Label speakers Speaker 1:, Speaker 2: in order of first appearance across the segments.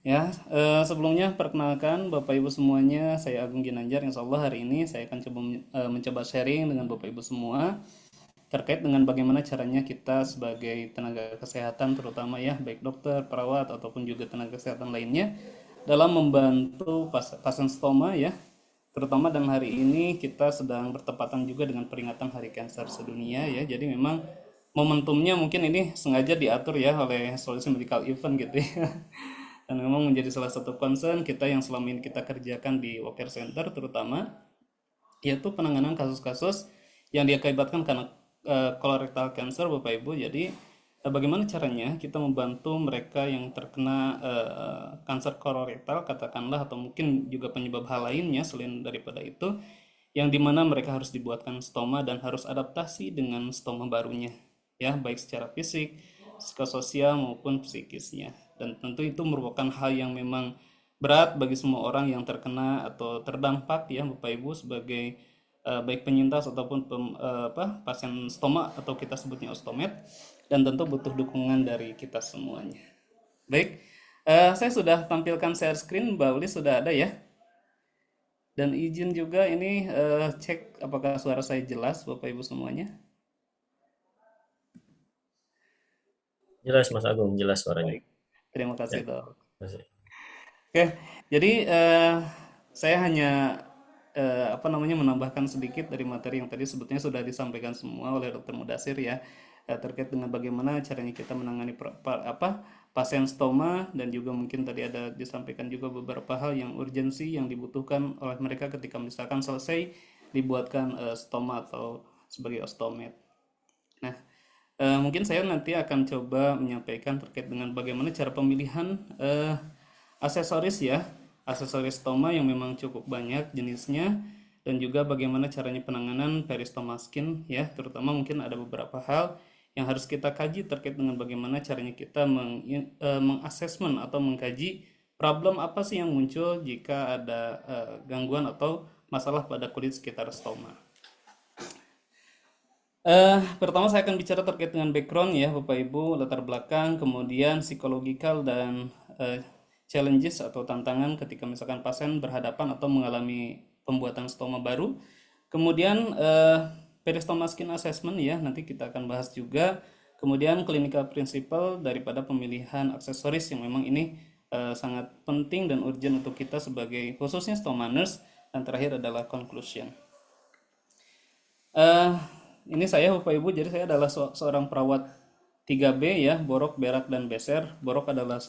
Speaker 1: Ya, sebelumnya perkenalkan Bapak Ibu semuanya, saya Agung Ginanjar. Insya Allah hari ini saya akan mencoba sharing dengan Bapak Ibu semua terkait dengan bagaimana caranya kita sebagai tenaga kesehatan, terutama ya baik dokter, perawat ataupun juga tenaga kesehatan lainnya dalam membantu pasien stoma ya. Terutama dan hari ini kita sedang bertepatan juga dengan peringatan Hari Kanker Sedunia ya. Jadi memang momentumnya mungkin ini sengaja diatur ya oleh Solusi Medical Event gitu ya. Dan memang menjadi salah satu concern kita yang selama ini kita kerjakan di Walker Center terutama, yaitu penanganan kasus-kasus yang diakibatkan karena colorectal cancer Bapak Ibu. Jadi bagaimana caranya kita membantu mereka yang terkena kanker kolorektal katakanlah, atau mungkin juga penyebab hal lainnya selain daripada itu, yang dimana mereka harus dibuatkan stoma dan harus adaptasi dengan stoma barunya ya, baik secara fisik, psikososial maupun psikisnya. Dan tentu itu merupakan hal yang memang berat bagi semua orang yang terkena atau terdampak ya Bapak Ibu, sebagai baik penyintas ataupun pasien stoma atau kita sebutnya ostomed, dan tentu butuh dukungan dari kita semuanya. Baik, saya sudah tampilkan share screen, Mbak Uli sudah ada ya. Dan izin juga ini cek apakah suara saya jelas Bapak Ibu semuanya.
Speaker 2: Jelas Mas Agung, jelas suaranya.
Speaker 1: Baik, terima
Speaker 2: Ya,
Speaker 1: kasih dok.
Speaker 2: masih.
Speaker 1: Oke, jadi saya hanya apa namanya menambahkan sedikit dari materi yang tadi sebetulnya sudah disampaikan semua oleh Dokter Mudasir ya, terkait dengan bagaimana caranya kita menangani pasien stoma, dan juga mungkin tadi ada disampaikan juga beberapa hal yang urgensi yang dibutuhkan oleh mereka ketika misalkan selesai dibuatkan stoma atau sebagai ostomed. Nah, mungkin saya nanti akan coba menyampaikan terkait dengan bagaimana cara pemilihan aksesoris ya, aksesoris stoma yang memang cukup banyak jenisnya, dan juga bagaimana caranya penanganan peristoma skin ya, terutama mungkin ada beberapa hal yang harus kita kaji terkait dengan bagaimana caranya kita mengasesmen atau mengkaji problem apa sih yang muncul jika ada gangguan atau masalah pada kulit sekitar stoma. Pertama saya akan bicara terkait dengan background ya Bapak Ibu, latar belakang, kemudian psikologikal dan challenges atau tantangan ketika misalkan pasien berhadapan atau mengalami pembuatan stoma baru. Kemudian peristoma skin assessment ya, nanti kita akan bahas juga. Kemudian clinical principle daripada pemilihan aksesoris yang memang ini sangat penting dan urgent untuk kita sebagai khususnya stoma nurse. Dan terakhir adalah conclusion. Eh, ini saya Bapak Ibu, jadi saya adalah seorang perawat 3B ya, borok, berak, dan beser. Borok adalah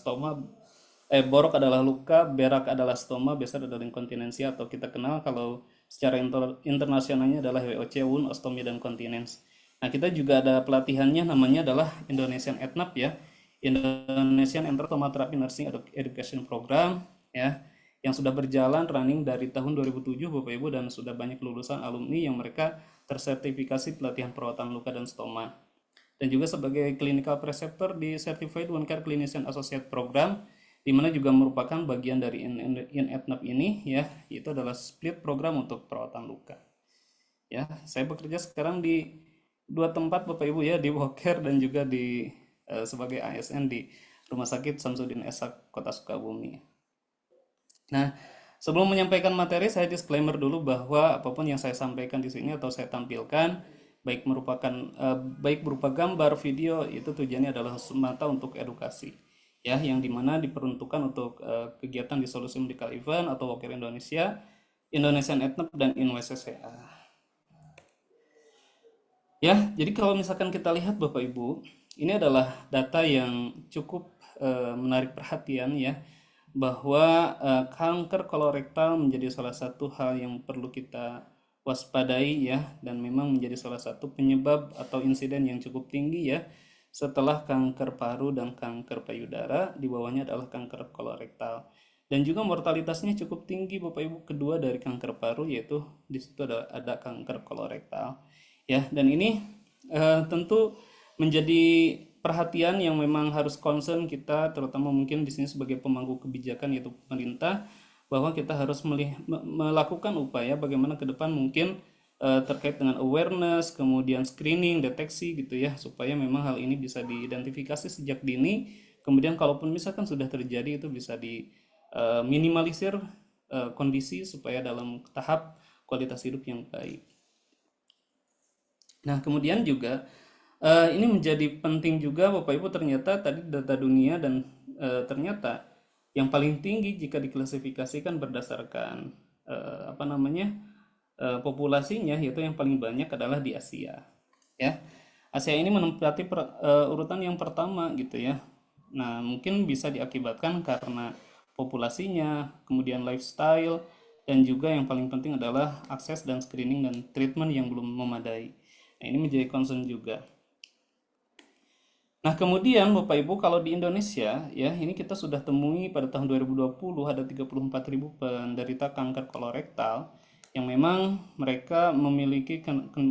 Speaker 1: luka, berak adalah stoma, beser adalah inkontinensi atau kita kenal kalau secara internasionalnya adalah WOC, wound, ostomy, dan continence. Nah, kita juga ada pelatihannya namanya adalah Indonesian ETNAP ya, Indonesian Enterotoma Therapy Nursing Education Program ya, yang sudah berjalan running dari tahun 2007 Bapak Ibu, dan sudah banyak lulusan alumni yang mereka tersertifikasi pelatihan perawatan luka dan stoma. Dan juga sebagai clinical preceptor di Certified Wound Care Clinician Associate Program, di mana juga merupakan bagian dari INETNAP ini ya, itu adalah split program untuk perawatan luka. Ya, saya bekerja sekarang di dua tempat Bapak Ibu ya, di Woker dan juga di sebagai ASN di Rumah Sakit Samsudin Esak Kota Sukabumi. Nah, sebelum menyampaikan materi, saya disclaimer dulu bahwa apapun yang saya sampaikan di sini atau saya tampilkan, baik berupa gambar, video, itu tujuannya adalah semata untuk edukasi, ya, yang dimana diperuntukkan untuk kegiatan di Solusi Medical Event atau Walker Indonesia, Indonesian Etnop, dan InWCCA. Ya, jadi kalau misalkan kita lihat Bapak Ibu, ini adalah data yang cukup menarik perhatian ya, bahwa kanker kolorektal menjadi salah satu hal yang perlu kita waspadai ya, dan memang menjadi salah satu penyebab atau insiden yang cukup tinggi ya, setelah kanker paru dan kanker payudara, di bawahnya adalah kanker kolorektal. Dan juga mortalitasnya cukup tinggi Bapak Ibu, kedua dari kanker paru, yaitu di situ ada kanker kolorektal. Ya, dan ini tentu menjadi perhatian yang memang harus concern kita, terutama mungkin di sini sebagai pemangku kebijakan yaitu pemerintah, bahwa kita harus melakukan upaya bagaimana ke depan mungkin terkait dengan awareness, kemudian screening, deteksi gitu ya, supaya memang hal ini bisa diidentifikasi sejak dini Kemudian kalaupun misalkan sudah terjadi itu bisa diminimalisir kondisi supaya dalam tahap kualitas hidup yang baik. Nah, kemudian juga ini menjadi penting juga Bapak Ibu, ternyata tadi data dunia dan ternyata yang paling tinggi jika diklasifikasikan berdasarkan apa namanya populasinya, yaitu yang paling banyak adalah di Asia. Ya, Asia ini menempati urutan yang pertama gitu ya. Nah, mungkin bisa diakibatkan karena populasinya, kemudian lifestyle, dan juga yang paling penting adalah akses dan screening dan treatment yang belum memadai. Nah, ini menjadi concern juga. Nah, kemudian Bapak Ibu, kalau di Indonesia ya, ini kita sudah temui pada tahun 2020 ada 34.000 penderita kanker kolorektal yang memang mereka memiliki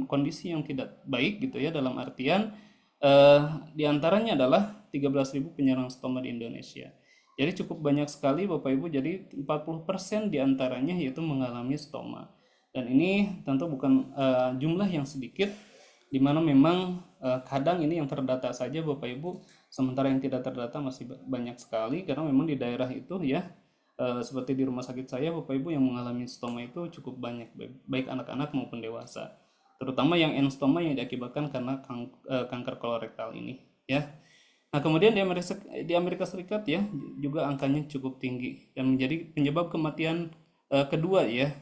Speaker 1: kondisi yang tidak baik gitu ya, dalam artian eh, diantaranya adalah 13.000 penyerang stoma di Indonesia. Jadi cukup banyak sekali Bapak Ibu, jadi 40% diantaranya yaitu mengalami stoma. Dan ini tentu bukan jumlah yang sedikit, di mana memang kadang ini yang terdata saja Bapak Ibu, sementara yang tidak terdata masih banyak sekali, karena memang di daerah itu ya seperti di rumah sakit saya Bapak Ibu, yang mengalami stoma itu cukup banyak, baik anak-anak maupun dewasa, terutama yang end stoma yang diakibatkan karena kanker kolorektal ini ya. Nah, kemudian di Amerika Serikat ya juga angkanya cukup tinggi dan menjadi penyebab kematian kedua ya,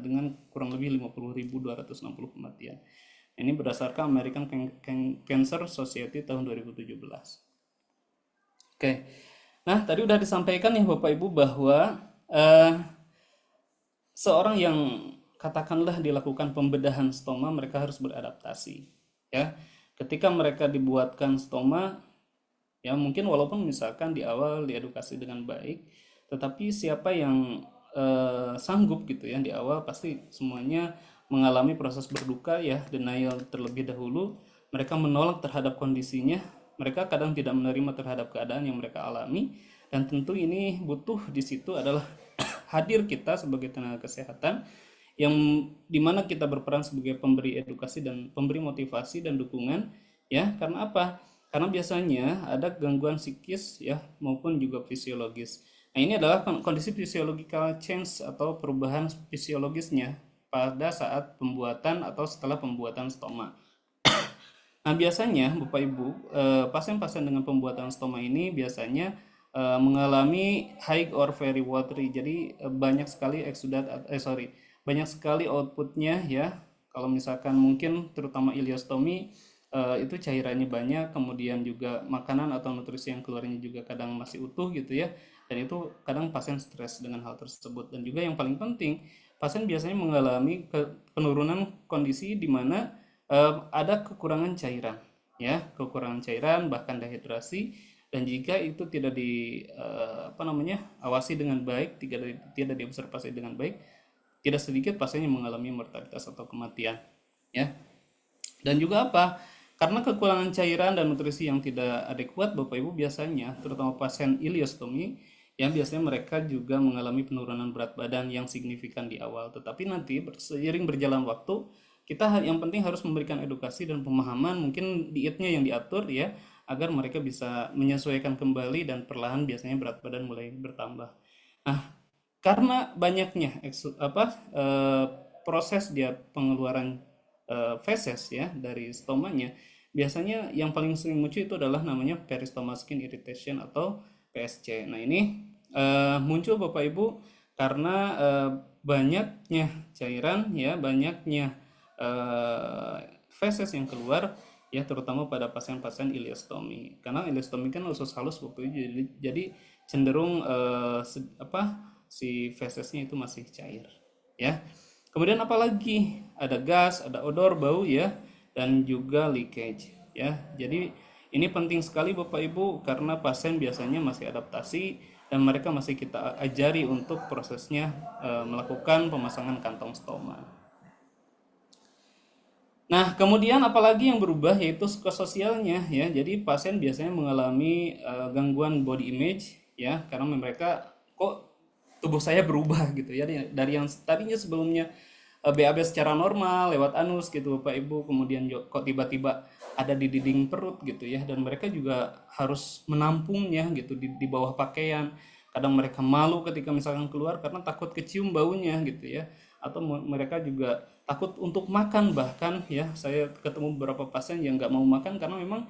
Speaker 1: dengan kurang lebih 50.260 kematian. Ini berdasarkan American Cancer Society tahun 2017. Oke. Nah, tadi udah disampaikan ya Bapak Ibu bahwa seorang yang katakanlah dilakukan pembedahan stoma, mereka harus beradaptasi. Ya. Ketika mereka dibuatkan stoma, ya mungkin walaupun misalkan di awal diedukasi dengan baik, tetapi siapa yang sanggup gitu ya di awal, pasti semuanya mengalami proses berduka ya, denial terlebih dahulu. Mereka menolak terhadap kondisinya, mereka kadang tidak menerima terhadap keadaan yang mereka alami, dan tentu ini butuh di situ adalah hadir kita sebagai tenaga kesehatan, yang dimana kita berperan sebagai pemberi edukasi dan pemberi motivasi dan dukungan ya. Karena apa? Karena biasanya ada gangguan psikis ya maupun juga fisiologis. Nah, ini adalah kondisi physiological change atau perubahan fisiologisnya pada saat pembuatan atau setelah pembuatan stoma. Nah, biasanya Bapak Ibu, pasien-pasien dengan pembuatan stoma ini biasanya mengalami high or very watery. Jadi banyak sekali banyak sekali outputnya ya. Kalau misalkan mungkin terutama iliostomi itu cairannya banyak, kemudian juga makanan atau nutrisi yang keluarnya juga kadang masih utuh gitu ya. Dan itu kadang pasien stres dengan hal tersebut. Dan juga yang paling penting, pasien biasanya mengalami penurunan kondisi di mana ada kekurangan cairan ya, kekurangan cairan bahkan dehidrasi. Dan jika itu tidak awasi dengan baik, tidak diobservasi dengan baik, tidak sedikit pasien yang mengalami mortalitas atau kematian ya. Dan juga apa? Karena kekurangan cairan dan nutrisi yang tidak adekuat Bapak Ibu, biasanya terutama pasien iliostomi yang biasanya mereka juga mengalami penurunan berat badan yang signifikan di awal. Tetapi nanti seiring berjalan waktu, kita yang penting harus memberikan edukasi dan pemahaman, mungkin dietnya yang diatur ya, agar mereka bisa menyesuaikan kembali dan perlahan biasanya berat badan mulai bertambah. Nah, karena banyaknya proses dia pengeluaran feses ya dari stomanya, biasanya yang paling sering muncul itu adalah namanya peristoma skin irritation atau PSC. Nah, ini muncul Bapak Ibu karena banyaknya cairan ya, banyaknya feses yang keluar ya, terutama pada pasien-pasien iliostomi. Karena iliostomi kan usus halus Bapak Ibu, jadi cenderung si fesesnya itu masih cair ya. Kemudian apalagi ada gas, ada odor, bau ya, dan juga leakage ya. Jadi ini penting sekali Bapak Ibu, karena pasien biasanya masih adaptasi dan mereka masih kita ajari untuk prosesnya melakukan pemasangan kantong stoma. Nah, kemudian apalagi yang berubah yaitu psikososialnya ya. Jadi pasien biasanya mengalami gangguan body image ya, karena mereka kok tubuh saya berubah gitu ya, dari yang tadinya sebelumnya BAB secara normal lewat anus gitu Bapak Ibu, kemudian kok tiba-tiba ada di dinding perut gitu ya, dan mereka juga harus menampungnya gitu di bawah pakaian. Kadang mereka malu ketika misalkan keluar karena takut kecium baunya gitu ya, atau mereka juga takut untuk makan. Bahkan ya, saya ketemu beberapa pasien yang nggak mau makan karena memang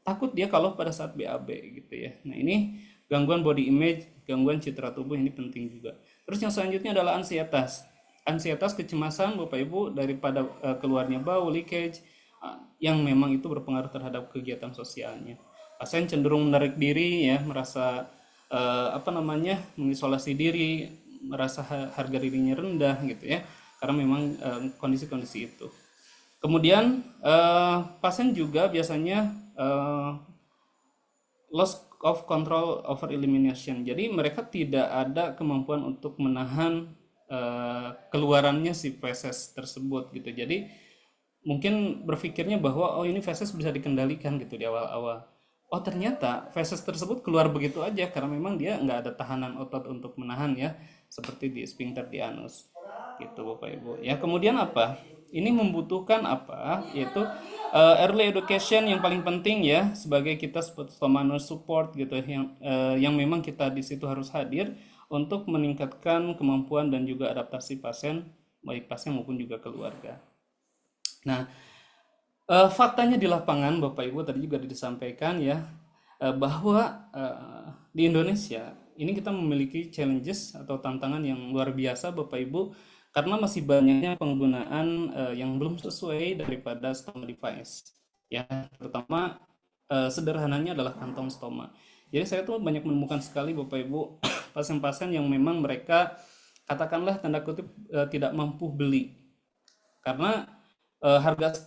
Speaker 1: takut dia kalau pada saat BAB gitu ya. Nah, ini gangguan body image, gangguan citra tubuh, ini penting juga. Terus yang selanjutnya adalah ansietas. Ansietas, kecemasan Bapak Ibu daripada keluarnya bau, leakage, yang memang itu berpengaruh terhadap kegiatan sosialnya. Pasien cenderung menarik diri ya, merasa apa namanya, mengisolasi diri, merasa harga dirinya rendah gitu ya, karena memang kondisi-kondisi itu. Kemudian pasien juga biasanya loss of control over elimination. Jadi mereka tidak ada kemampuan untuk menahan keluarannya si feses tersebut gitu. Jadi mungkin berpikirnya bahwa oh ini feses bisa dikendalikan gitu di awal-awal. Oh ternyata feses tersebut keluar begitu aja karena memang dia nggak ada tahanan otot untuk menahan ya, seperti di sphincter di anus gitu Bapak Ibu. Ya kemudian apa? Ini membutuhkan apa? Yaitu early education yang paling penting ya, sebagai kita stoma nurse support gitu, yang memang kita di situ harus hadir untuk meningkatkan kemampuan dan juga adaptasi pasien, baik pasien maupun juga keluarga. Nah, faktanya di lapangan Bapak Ibu tadi juga disampaikan ya, bahwa di Indonesia ini kita memiliki challenges atau tantangan yang luar biasa Bapak Ibu, karena masih banyaknya penggunaan yang belum sesuai daripada stoma device ya, terutama sederhananya adalah kantong stoma. Jadi saya tuh banyak menemukan sekali Bapak Ibu pasien-pasien yang memang mereka katakanlah tanda kutip tidak mampu beli, karena harga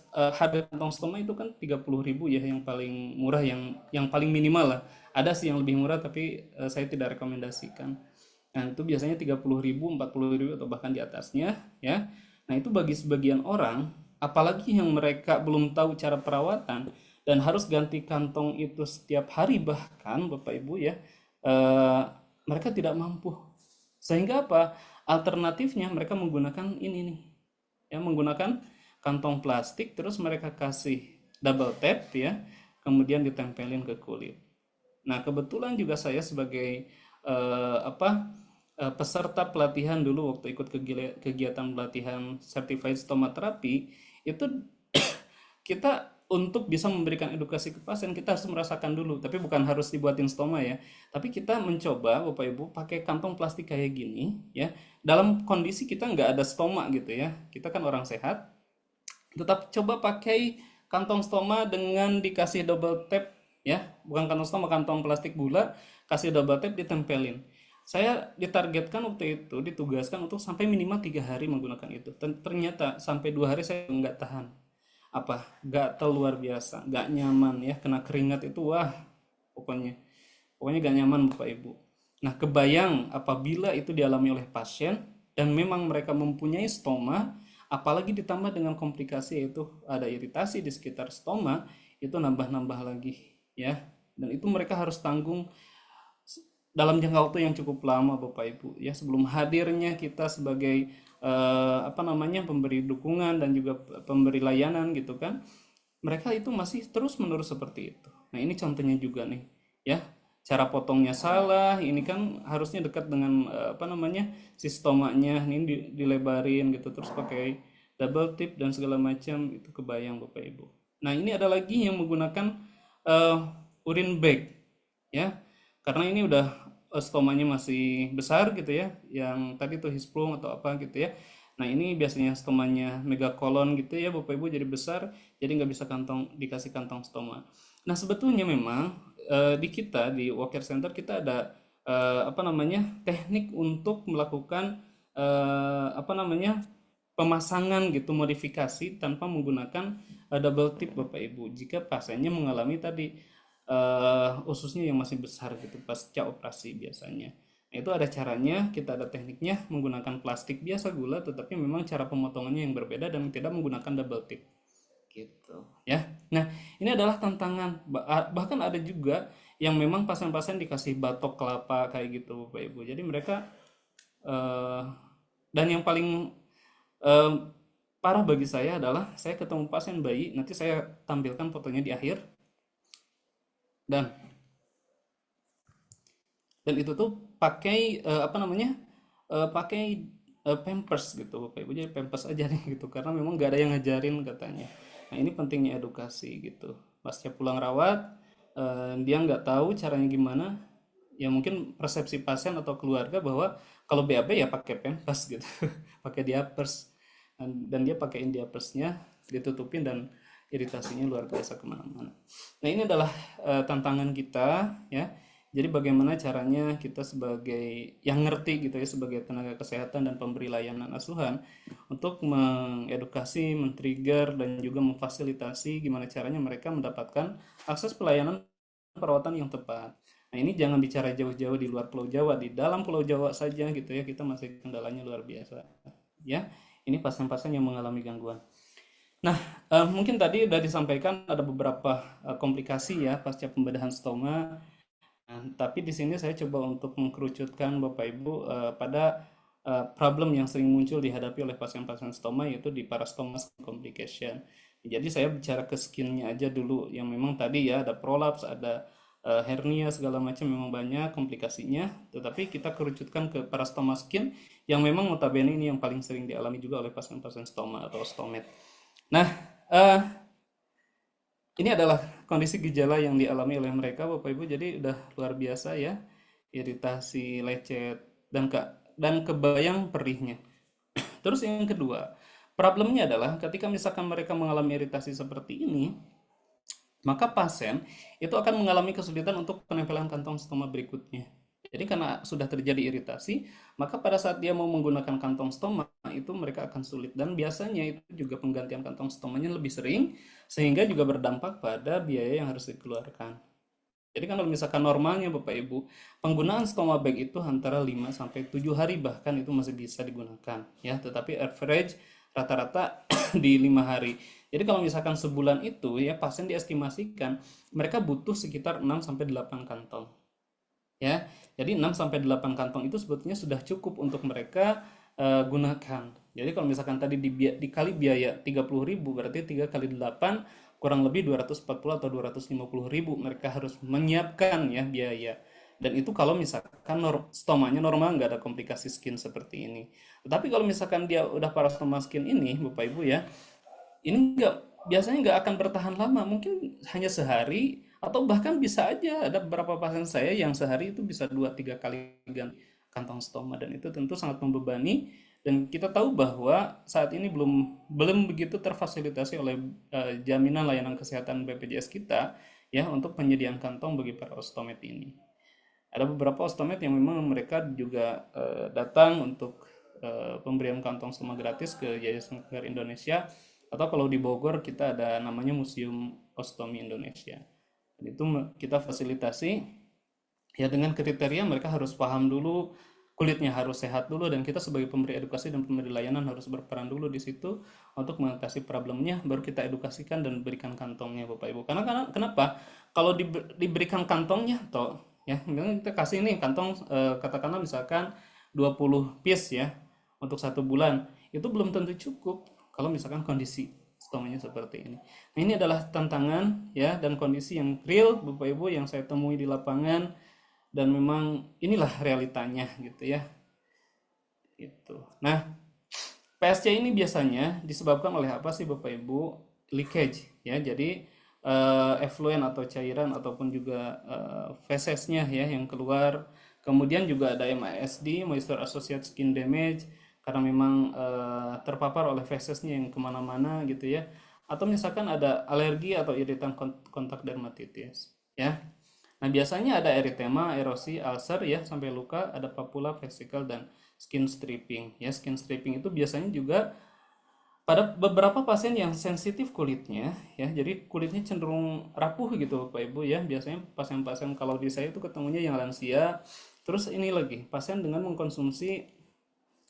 Speaker 1: kantong stoma itu kan 30.000 ya, yang paling murah, yang paling minimal lah. Ada sih yang lebih murah tapi saya tidak rekomendasikan. Nah, itu biasanya 30.000, 40.000 atau bahkan di atasnya ya. Nah, itu bagi sebagian orang, apalagi yang mereka belum tahu cara perawatan dan harus ganti kantong itu setiap hari bahkan Bapak Ibu ya, eh, mereka tidak mampu. Sehingga apa? Alternatifnya mereka menggunakan ini nih, ya, menggunakan kantong plastik, terus mereka kasih double tap ya, kemudian ditempelin ke kulit. Nah, kebetulan juga saya sebagai peserta pelatihan dulu waktu ikut kegiatan pelatihan certified stomaterapi itu, kita untuk bisa memberikan edukasi ke pasien kita harus merasakan dulu, tapi bukan harus dibuatin stoma ya, tapi kita mencoba Bapak Ibu pakai kantong plastik kayak gini ya, dalam kondisi kita nggak ada stoma gitu ya, kita kan orang sehat, tetap coba pakai kantong stoma dengan dikasih double tap ya, bukan kantong stoma, kantong plastik gula, kasih double tap, ditempelin. Saya ditargetkan waktu itu, ditugaskan untuk sampai minimal 3 hari menggunakan itu. Ternyata sampai 2 hari saya nggak tahan. Apa? Gatel luar biasa, nggak nyaman ya, kena keringat itu wah, pokoknya pokoknya gak nyaman Bapak Ibu. Nah, kebayang apabila itu dialami oleh pasien dan memang mereka mempunyai stoma, apalagi ditambah dengan komplikasi yaitu ada iritasi di sekitar stoma, itu nambah-nambah lagi ya. Dan itu mereka harus tanggung dalam jangka waktu yang cukup lama Bapak Ibu ya, sebelum hadirnya kita sebagai apa namanya, pemberi dukungan dan juga pemberi layanan gitu kan. Mereka itu masih terus-menerus seperti itu. Nah, ini contohnya juga nih ya. Cara potongnya salah, ini kan harusnya dekat dengan apa namanya, sistemanya ini dilebarin gitu, terus pakai double tip dan segala macam, itu kebayang Bapak Ibu. Nah, ini ada lagi yang menggunakan urine bag ya, karena ini udah stomanya masih besar gitu ya, yang tadi tuh hisplung atau apa gitu ya. Nah, ini biasanya stomanya megakolon gitu ya Bapak Ibu, jadi besar, jadi nggak bisa dikasih kantong stoma. Nah, sebetulnya memang di kita di Walker Center kita ada apa namanya, teknik untuk melakukan apa namanya, pemasangan gitu, modifikasi tanpa menggunakan double tip Bapak Ibu, jika pasiennya mengalami tadi ususnya yang masih besar gitu pasca operasi biasanya. Nah, itu ada caranya, kita ada tekniknya menggunakan plastik biasa gula, tetapi memang cara pemotongannya yang berbeda dan tidak menggunakan double tip gitu ya. Nah, ini adalah tantangan. Bahkan ada juga yang memang pasien-pasien dikasih batok kelapa kayak gitu Bapak Ibu. Jadi mereka dan yang paling eh, parah bagi saya adalah saya ketemu pasien bayi, nanti saya tampilkan fotonya di akhir, dan itu tuh pakai apa namanya, pakai Pampers gitu Bapak Ibu, jadi Pampers aja nih gitu, karena memang nggak ada yang ngajarin katanya. Nah ini pentingnya edukasi gitu, pasca pulang rawat, dia nggak tahu caranya gimana, ya mungkin persepsi pasien atau keluarga bahwa kalau BAB ya pakai Pampers gitu pakai diapers, dan dia pakaiin diapersnya, ditutupin, dan iritasinya luar biasa kemana-mana. Nah ini adalah tantangan kita ya. Jadi bagaimana caranya kita sebagai yang ngerti gitu ya, sebagai tenaga kesehatan dan pemberi layanan asuhan, untuk mengedukasi, men-trigger, dan juga memfasilitasi gimana caranya mereka mendapatkan akses pelayanan perawatan yang tepat. Nah ini jangan bicara jauh-jauh di luar Pulau Jawa, di dalam Pulau Jawa saja gitu ya, kita masih kendalanya luar biasa. Ya, ini pasien-pasien yang mengalami gangguan. Nah, mungkin tadi sudah disampaikan ada beberapa komplikasi ya pasca pembedahan stoma. Nah, tapi di sini saya coba untuk mengkerucutkan Bapak Ibu pada problem yang sering muncul dihadapi oleh pasien-pasien stoma, yaitu di parastoma skin complication. Jadi saya bicara ke skinnya aja dulu, yang memang tadi ya ada prolaps, ada hernia segala macam, memang banyak komplikasinya. Tetapi kita kerucutkan ke parastoma skin, yang memang notabene ini yang paling sering dialami juga oleh pasien-pasien stoma atau stomet. Nah, eh, ini adalah kondisi gejala yang dialami oleh mereka, Bapak Ibu. Jadi udah luar biasa ya, iritasi, lecet, dan kebayang perihnya. Terus yang kedua, problemnya adalah ketika misalkan mereka mengalami iritasi seperti ini, maka pasien itu akan mengalami kesulitan untuk penempelan kantong stoma berikutnya. Jadi karena sudah terjadi iritasi, maka pada saat dia mau menggunakan kantong stoma itu mereka akan sulit, dan biasanya itu juga penggantian kantong stomanya lebih sering, sehingga juga berdampak pada biaya yang harus dikeluarkan. Jadi kan kalau misalkan normalnya Bapak Ibu, penggunaan stoma bag itu antara 5 sampai 7 hari bahkan itu masih bisa digunakan ya, tetapi average rata-rata di 5 hari. Jadi kalau misalkan sebulan itu ya, pasien diestimasikan mereka butuh sekitar 6 sampai 8 kantong. Ya. Jadi 6 sampai 8 kantong itu sebetulnya sudah cukup untuk mereka gunakan. Jadi kalau misalkan tadi dikali biaya 30.000, berarti 3 kali 8 kurang lebih 240 atau 250.000 mereka harus menyiapkan ya biaya. Dan itu kalau misalkan stomanya normal, nggak ada komplikasi skin seperti ini. Tetapi kalau misalkan dia udah parastoma skin ini, Bapak Ibu ya, ini biasanya nggak akan bertahan lama, mungkin hanya sehari, atau bahkan bisa aja ada beberapa pasien saya yang sehari itu bisa 2-3 kali ganti kantong stoma, dan itu tentu sangat membebani. Dan kita tahu bahwa saat ini belum belum begitu terfasilitasi oleh jaminan layanan kesehatan BPJS kita ya, untuk penyediaan kantong bagi para ostomet ini. Ada beberapa ostomet yang memang mereka juga datang untuk pemberian kantong stoma gratis ke Yayasan Kanker Indonesia, atau kalau di Bogor kita ada namanya Museum Ostomi Indonesia. Dan itu kita fasilitasi ya, dengan kriteria mereka harus paham dulu, kulitnya harus sehat dulu, dan kita sebagai pemberi edukasi dan pemberi layanan harus berperan dulu di situ untuk mengatasi problemnya, baru kita edukasikan dan berikan kantongnya Bapak Ibu. Karena kenapa? Kalau diberikan kantongnya toh ya, misalnya kita kasih nih kantong katakanlah misalkan 20 piece ya untuk 1 bulan, itu belum tentu cukup kalau misalkan kondisi stomanya seperti ini. Nah, ini adalah tantangan ya, dan kondisi yang real Bapak Ibu yang saya temui di lapangan, dan memang inilah realitanya gitu ya. Gitu. Nah, PSC ini biasanya disebabkan oleh apa sih Bapak Ibu? Leakage ya. Jadi effluent atau cairan ataupun juga fesesnya ya yang keluar. Kemudian juga ada MASD, Moisture Associated Skin Damage, karena memang terpapar oleh fesesnya yang kemana-mana gitu ya. Atau misalkan ada alergi atau iritan kontak dermatitis ya. Nah, biasanya ada eritema, erosi, ulcer ya sampai luka, ada papula, vesicle, dan skin stripping. Ya, skin stripping itu biasanya juga pada beberapa pasien yang sensitif kulitnya ya. Jadi kulitnya cenderung rapuh gitu Bapak Ibu ya. Biasanya pasien-pasien kalau di saya itu ketemunya yang lansia. Terus ini lagi, pasien dengan mengkonsumsi,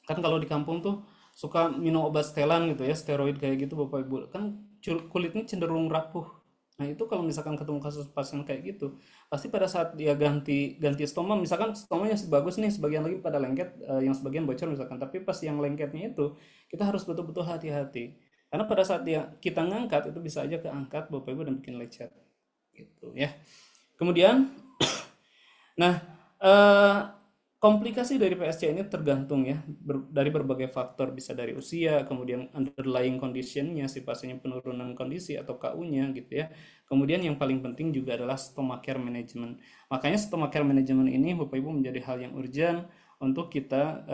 Speaker 1: kan kalau di kampung tuh suka minum obat setelan gitu ya, steroid kayak gitu Bapak Ibu. Kan kulitnya cenderung rapuh. Nah, itu kalau misalkan ketemu kasus pasien kayak gitu, pasti pada saat dia ganti ganti stoma, misalkan stomanya masih bagus nih, sebagian lagi pada lengket, yang sebagian bocor misalkan, tapi pas yang lengketnya itu kita harus betul-betul hati-hati. Karena pada saat dia kita ngangkat itu bisa aja keangkat Bapak Ibu dan bikin lecet gitu ya. Kemudian nah, eh, komplikasi dari PSC ini tergantung ya dari berbagai faktor, bisa dari usia, kemudian underlying conditionnya si pasiennya, penurunan kondisi atau KU-nya gitu ya. Kemudian yang paling penting juga adalah stomach care management. Makanya stomach care management ini Bapak Ibu menjadi hal yang urgent untuk kita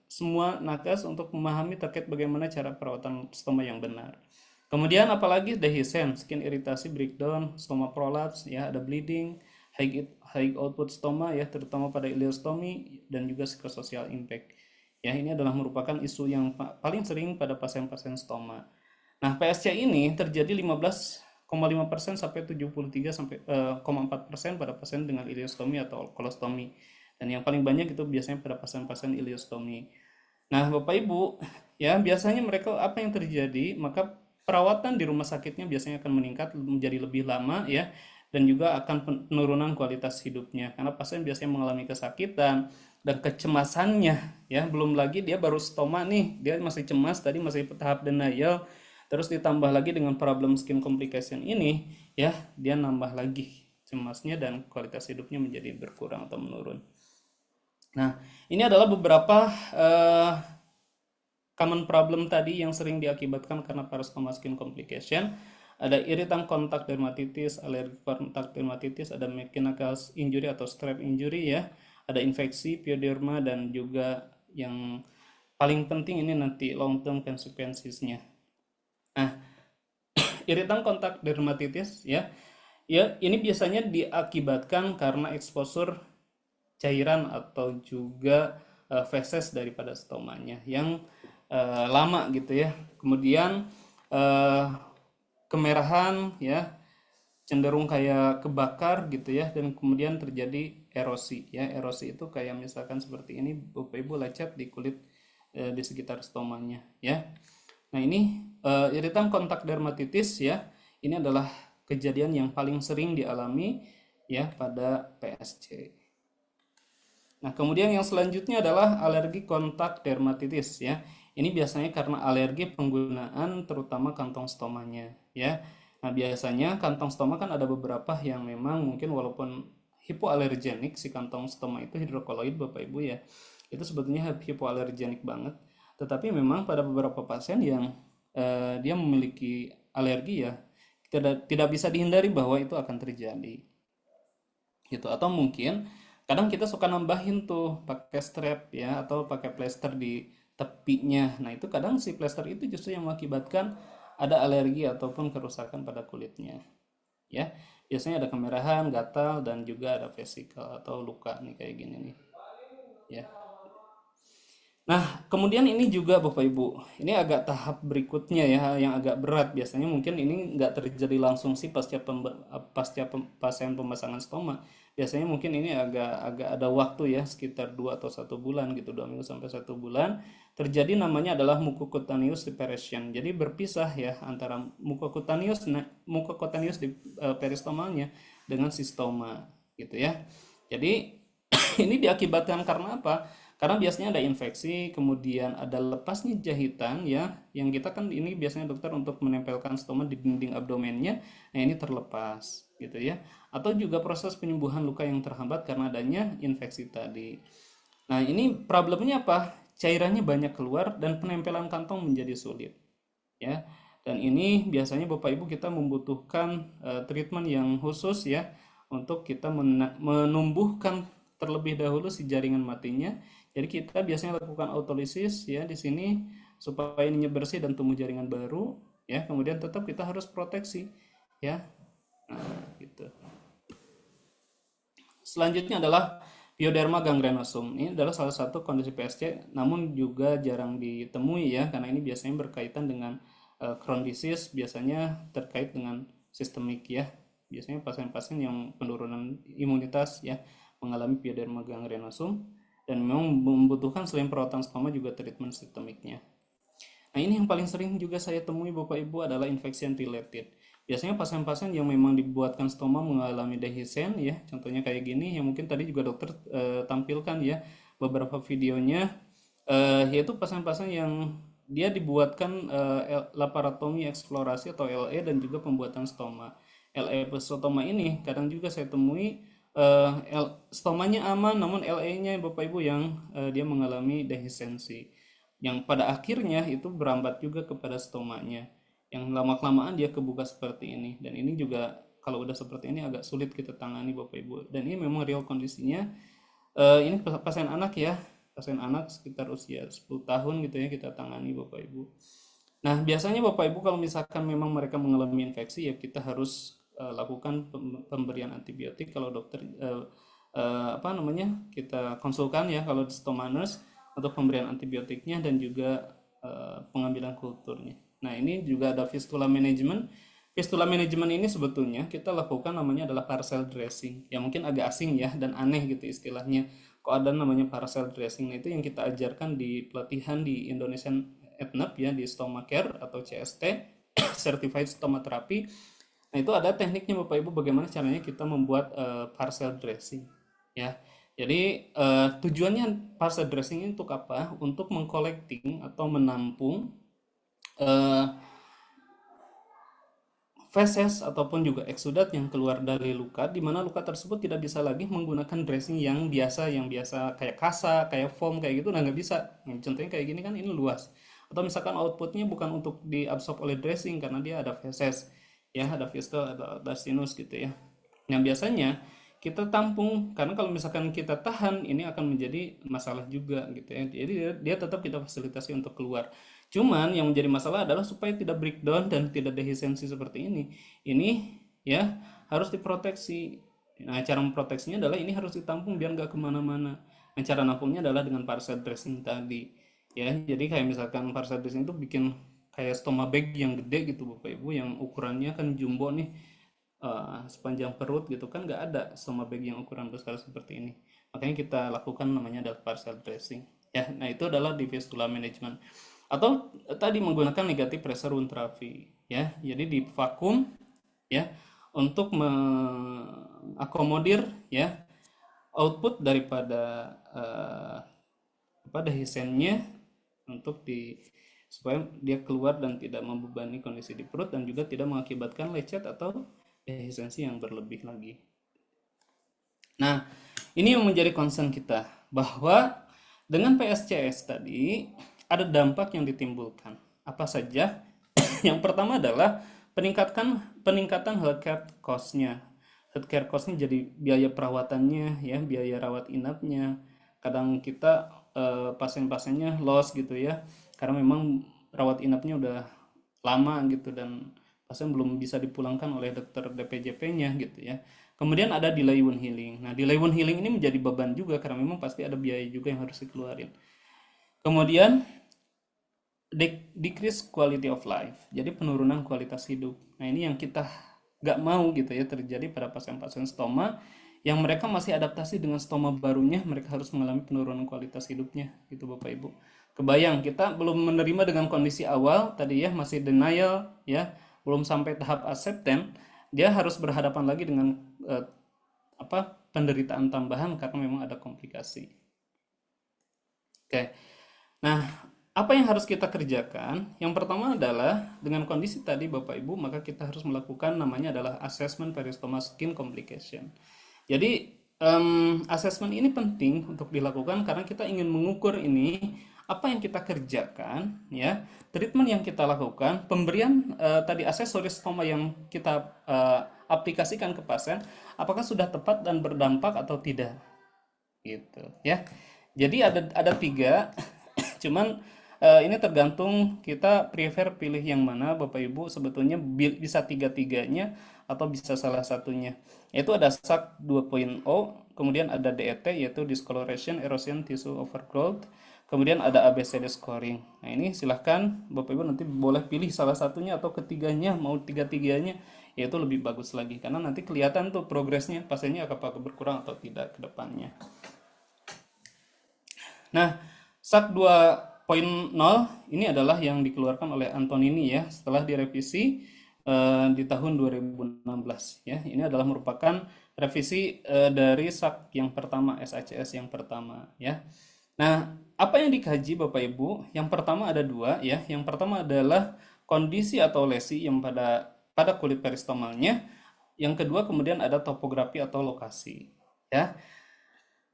Speaker 1: semua nakes untuk memahami terkait bagaimana cara perawatan stoma yang benar. Kemudian apalagi dehiscence, skin iritasi, breakdown, stoma prolapse, ya ada bleeding, high output stoma ya terutama pada ileostomy dan juga psychosocial impact. Ya, ini adalah merupakan isu yang paling sering pada pasien-pasien stoma. Nah, PSC ini terjadi 15,5% sampai 73,4% pada pasien dengan ileostomy atau kolostomi. Dan yang paling banyak itu biasanya pada pasien-pasien ileostomy. Nah, Bapak Ibu, ya biasanya mereka apa yang terjadi, maka perawatan di rumah sakitnya biasanya akan meningkat menjadi lebih lama ya, dan juga akan penurunan kualitas hidupnya karena pasien biasanya mengalami kesakitan dan kecemasannya ya, belum lagi dia baru stoma nih, dia masih cemas, tadi masih tahap denial, terus ditambah lagi dengan problem skin complication ini ya, dia nambah lagi cemasnya dan kualitas hidupnya menjadi berkurang atau menurun. Nah, ini adalah beberapa common problem tadi yang sering diakibatkan karena parastoma skin complication. Ada iritan kontak dermatitis, alergi kontak dermatitis, ada mechanical injury atau strep injury ya, ada infeksi pyoderma, dan juga yang paling penting ini nanti long term consequences-nya. Nah, iritan kontak dermatitis ya, ya ini biasanya diakibatkan karena exposure cairan atau juga feses daripada stomanya yang lama gitu ya. Kemudian kemerahan ya, cenderung kayak kebakar gitu ya, dan kemudian terjadi erosi ya. Erosi itu kayak misalkan seperti ini Bapak Ibu lecet di kulit di sekitar stomanya ya. Nah, ini iritan kontak dermatitis ya. Ini adalah kejadian yang paling sering dialami ya pada PSC. Nah, kemudian yang selanjutnya adalah alergi kontak dermatitis ya. Ini biasanya karena alergi penggunaan terutama kantong stomanya ya. Nah, biasanya kantong stoma kan ada beberapa yang memang mungkin walaupun hipoalergenik, si kantong stoma itu hidrokoloid Bapak Ibu ya. Itu sebetulnya hipoalergenik banget. Tetapi memang pada beberapa pasien yang dia memiliki alergi ya, tidak bisa dihindari bahwa itu akan terjadi gitu. Atau mungkin kadang kita suka nambahin tuh pakai strap ya atau pakai plester di tepinya. Nah, itu kadang si plester itu justru yang mengakibatkan ada alergi ataupun kerusakan pada kulitnya ya. Biasanya ada kemerahan, gatal, dan juga ada vesikel atau luka nih kayak gini nih ya. Nah, kemudian ini juga Bapak Ibu, ini agak tahap berikutnya ya, yang agak berat. Biasanya mungkin ini nggak terjadi langsung sih pasien pemasangan stoma. Biasanya mungkin ini agak ada waktu ya, sekitar 2 atau 1 bulan gitu, 2 minggu sampai 1 bulan. Terjadi namanya adalah mucocutaneous separation. Jadi berpisah ya antara mucocutaneous di peristomalnya dengan si stoma gitu ya. Jadi ini diakibatkan karena apa? Karena biasanya ada infeksi, kemudian ada lepasnya jahitan ya, yang kita kan ini biasanya dokter untuk menempelkan stoma di dinding abdomennya, nah ini terlepas gitu ya. Atau juga proses penyembuhan luka yang terhambat karena adanya infeksi tadi. Nah, ini problemnya apa? Cairannya banyak keluar dan penempelan kantong menjadi sulit ya. Dan ini biasanya Bapak Ibu kita membutuhkan treatment yang khusus ya, untuk kita menumbuhkan terlebih dahulu si jaringan matinya. Jadi kita biasanya lakukan autolisis ya di sini supaya ini bersih dan tumbuh jaringan baru ya. Kemudian tetap kita harus proteksi ya. Nah, gitu. Selanjutnya adalah pyoderma gangrenosum. Ini adalah salah satu kondisi PSC, namun juga jarang ditemui ya, karena ini biasanya berkaitan dengan Crohn disease, biasanya terkait dengan sistemik ya. Biasanya pasien-pasien yang penurunan imunitas ya mengalami pyoderma gangrenosum, dan memang membutuhkan selain perawatan stoma juga treatment sistemiknya. Nah, ini yang paling sering juga saya temui Bapak Ibu adalah infection related. Biasanya pasien-pasien yang memang dibuatkan stoma mengalami dehiscence ya, contohnya kayak gini yang mungkin tadi juga dokter tampilkan ya beberapa videonya, yaitu pasien-pasien yang dia dibuatkan laparotomi eksplorasi atau LE dan juga pembuatan stoma. LE plus stoma ini kadang juga saya temui stomanya aman namun LE-nya Bapak Ibu yang dia mengalami dehistensi yang pada akhirnya itu berambat juga kepada stomanya yang lama-kelamaan dia kebuka seperti ini dan ini juga kalau udah seperti ini agak sulit kita tangani Bapak Ibu dan ini memang real kondisinya. Ini pasien anak ya, pasien anak sekitar usia 10 tahun gitu ya kita tangani Bapak Ibu. Nah, biasanya Bapak Ibu kalau misalkan memang mereka mengalami infeksi ya kita harus lakukan pemberian antibiotik kalau dokter apa namanya kita konsulkan ya kalau di stoma nurse untuk pemberian antibiotiknya dan juga pengambilan kulturnya. Nah, ini juga ada fistula management. Fistula management ini sebetulnya kita lakukan namanya adalah parcel dressing. Ya mungkin agak asing ya dan aneh gitu istilahnya. Kok ada namanya parcel dressing? Nah, itu yang kita ajarkan di pelatihan di Indonesian ETNAP ya di Stomacare atau CST Certified Stomatherapy. Nah, itu ada tekniknya Bapak Ibu bagaimana caranya kita membuat parcel dressing ya. Jadi tujuannya parcel dressing ini untuk apa? Untuk mengcollecting atau menampung eh, feses ataupun juga eksudat yang keluar dari luka di mana luka tersebut tidak bisa lagi menggunakan dressing yang biasa kayak kasa, kayak foam kayak gitu nah nggak bisa. Nah, contohnya kayak gini kan ini luas. Atau misalkan outputnya bukan untuk diabsorb oleh dressing karena dia ada feses ya, ada fistula, ada sinus gitu ya. Yang biasanya kita tampung karena kalau misalkan kita tahan ini akan menjadi masalah juga gitu ya. Jadi dia tetap kita fasilitasi untuk keluar. Cuman yang menjadi masalah adalah supaya tidak breakdown dan tidak dehistensi seperti ini. Ini ya harus diproteksi. Nah, cara memproteksinya adalah ini harus ditampung biar nggak kemana-mana. Nah, cara nampungnya adalah dengan parcel dressing tadi. Ya, jadi kayak misalkan parcel dressing itu bikin kayak stoma bag yang gede gitu Bapak Ibu yang ukurannya kan jumbo nih sepanjang perut gitu kan nggak ada stoma bag yang ukuran besar seperti ini. Makanya kita lakukan namanya adalah parcel dressing. Ya, nah itu adalah di fistula management. Atau tadi menggunakan negative pressure wound therapy ya. Jadi di vakum ya untuk mengakomodir ya output daripada apa dehiscennya untuk di supaya dia keluar dan tidak membebani kondisi di perut dan juga tidak mengakibatkan lecet atau dehistensi yang berlebih lagi. Nah, ini yang menjadi concern kita bahwa dengan PSCS tadi ada dampak yang ditimbulkan. Apa saja? Yang pertama adalah peningkatan healthcare cost-nya. Healthcare cost-nya jadi biaya perawatannya ya, biaya rawat inapnya. Kadang kita pasien-pasiennya loss gitu ya. Karena memang rawat inapnya udah lama gitu dan pasien belum bisa dipulangkan oleh dokter DPJP-nya gitu ya. Kemudian ada delay wound healing. Nah, delay wound healing ini menjadi beban juga karena memang pasti ada biaya juga yang harus dikeluarin. Kemudian decrease quality of life. Jadi penurunan kualitas hidup. Nah, ini yang kita nggak mau gitu ya terjadi pada pasien-pasien stoma yang mereka masih adaptasi dengan stoma barunya, mereka harus mengalami penurunan kualitas hidupnya gitu Bapak Ibu. Kebayang kita belum menerima dengan kondisi awal tadi ya masih denial ya, belum sampai tahap acceptance, dia harus berhadapan lagi dengan eh, apa penderitaan tambahan karena memang ada komplikasi. Oke. Nah, apa yang harus kita kerjakan? Yang pertama adalah dengan kondisi tadi Bapak Ibu, maka kita harus melakukan namanya adalah assessment peristoma skin complication. Jadi, assessment ini penting untuk dilakukan karena kita ingin mengukur ini apa yang kita kerjakan, ya, treatment yang kita lakukan, pemberian tadi aksesoris stoma yang kita aplikasikan ke pasien, apakah sudah tepat dan berdampak atau tidak gitu ya. Jadi ada tiga, cuman ini tergantung kita prefer pilih yang mana Bapak Ibu sebetulnya bisa tiga-tiganya atau bisa salah satunya. Yaitu ada SAC 2.0, kemudian ada DET yaitu discoloration, erosion, tissue overgrowth, kemudian ada ABCD scoring. Nah ini silahkan Bapak Ibu nanti boleh pilih salah satunya atau ketiganya, mau tiga-tiganya, yaitu lebih bagus lagi karena nanti kelihatan tuh progresnya pasiennya apakah berkurang atau tidak ke depannya. Nah, SAC 2.0 ini adalah yang dikeluarkan oleh Antonini ya setelah direvisi di tahun 2016 ya. Ini adalah merupakan revisi dari SAK yang pertama, SACS yang pertama ya. Nah, apa yang dikaji Bapak Ibu? Yang pertama ada dua ya. Yang pertama adalah kondisi atau lesi yang pada kulit peristomalnya. Yang kedua kemudian ada topografi atau lokasi ya.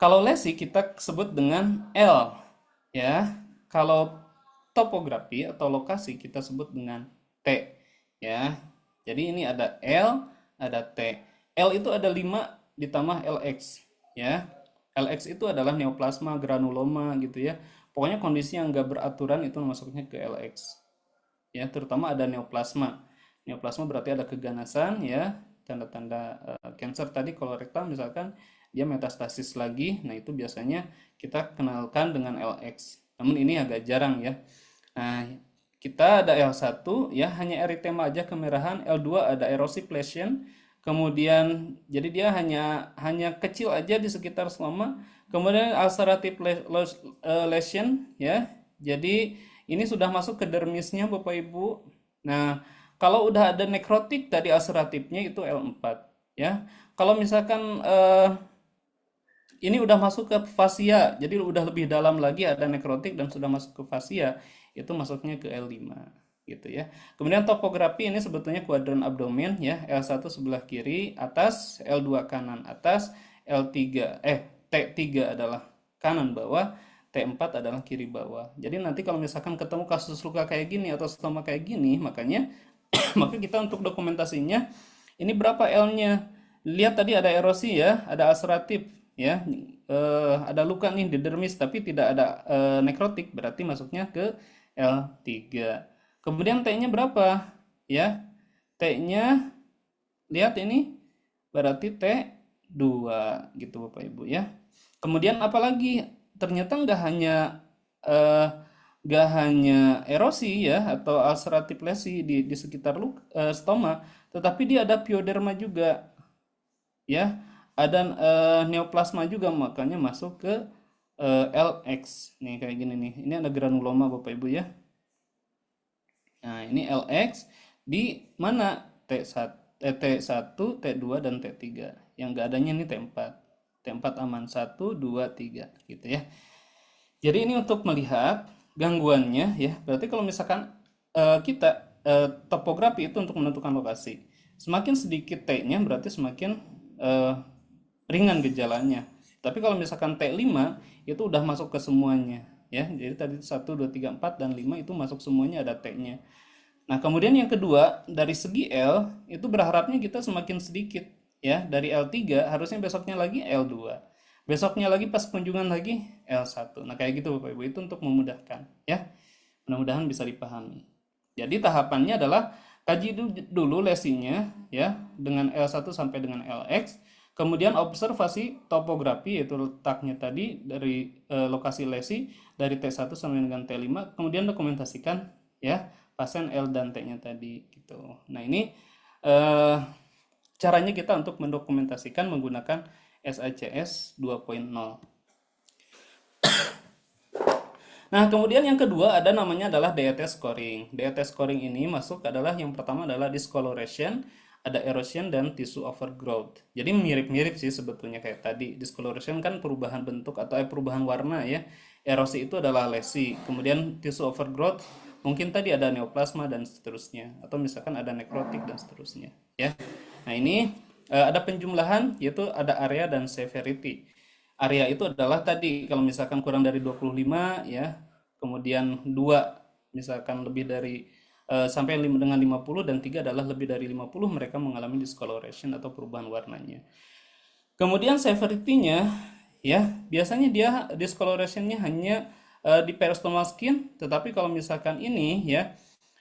Speaker 1: Kalau lesi kita sebut dengan L ya. Kalau topografi atau lokasi kita sebut dengan T ya. Jadi ini ada L, ada T. L itu ada 5 ditambah LX ya. LX itu adalah neoplasma, granuloma gitu ya. Pokoknya kondisi yang nggak beraturan itu masuknya ke LX. Ya, terutama ada neoplasma. Neoplasma berarti ada keganasan ya, tanda-tanda cancer tadi kolorektal misalkan dia metastasis lagi. Nah, itu biasanya kita kenalkan dengan LX. Namun ini agak jarang ya. Nah, kita ada L1 ya, hanya eritema aja kemerahan. L2 ada erosive lesion. Kemudian jadi dia hanya kecil aja di sekitar selama. Kemudian ulcerative lesion ya. Jadi ini sudah masuk ke dermisnya Bapak Ibu. Nah, kalau udah ada nekrotik tadi ulceratifnya itu L4 ya. Kalau misalkan ini udah masuk ke fasia, jadi udah lebih dalam lagi ada nekrotik dan sudah masuk ke fasia, itu masuknya ke L5 gitu ya. Kemudian topografi ini sebetulnya kuadran abdomen ya, L1 sebelah kiri atas, L2 kanan atas, T3 adalah kanan bawah, T4 adalah kiri bawah. Jadi nanti kalau misalkan ketemu kasus luka kayak gini atau stoma kayak gini, makanya maka kita untuk dokumentasinya ini berapa L-nya? Lihat tadi ada erosi ya, ada ulceratif ya, ada luka nih di dermis tapi tidak ada nekrotik, berarti masuknya ke L3. Kemudian T-nya berapa? Ya, T-nya lihat ini berarti T2 gitu Bapak Ibu ya. Kemudian apalagi ternyata eh, nggak hanya erosi ya atau ulcerative lesi di sekitar stoma, tetapi dia ada pioderma juga ya, ada neoplasma juga, makanya masuk ke LX nih kayak gini nih. Ini ada granuloma Bapak Ibu ya. Nah, ini LX di mana T1, T2 dan T3. Yang enggak adanya ini T4. T4 aman 1 2 3 gitu ya. Jadi ini untuk melihat gangguannya ya. Berarti kalau misalkan kita topografi itu untuk menentukan lokasi. Semakin sedikit T-nya berarti semakin eh, ringan gejalanya. Tapi kalau misalkan T5 itu udah masuk ke semuanya ya. Jadi tadi 1 2 3 4 dan 5 itu masuk semuanya ada T-nya. Nah, kemudian yang kedua, dari segi L itu berharapnya kita semakin sedikit ya. Dari L3 harusnya besoknya lagi L2. Besoknya lagi pas kunjungan lagi L1. Nah, kayak gitu Bapak Ibu, itu untuk memudahkan ya. Mudah-mudahan bisa dipahami. Jadi tahapannya adalah kaji dulu lesinya ya dengan L1 sampai dengan LX. Kemudian observasi topografi yaitu letaknya tadi dari lokasi lesi dari T1 sampai dengan T5. Kemudian dokumentasikan ya pasien L dan T-nya tadi gitu. Nah, ini caranya kita untuk mendokumentasikan menggunakan SACS 2.0. Nah, kemudian yang kedua ada namanya adalah DET scoring. DET scoring ini masuk adalah yang pertama adalah discoloration, ada erosion dan tissue overgrowth. Jadi mirip-mirip sih sebetulnya kayak tadi. Discoloration kan perubahan bentuk atau perubahan warna ya. Erosi itu adalah lesi. Kemudian tissue overgrowth mungkin tadi ada neoplasma dan seterusnya atau misalkan ada nekrotik dan seterusnya ya. Nah, ini ada penjumlahan yaitu ada area dan severity. Area itu adalah tadi kalau misalkan kurang dari 25 ya, kemudian 2 misalkan lebih dari sampai dengan 50 dan 3 adalah lebih dari 50 mereka mengalami discoloration atau perubahan warnanya. Kemudian severity-nya ya, biasanya dia discoloration-nya hanya di peristomal skin, tetapi kalau misalkan ini ya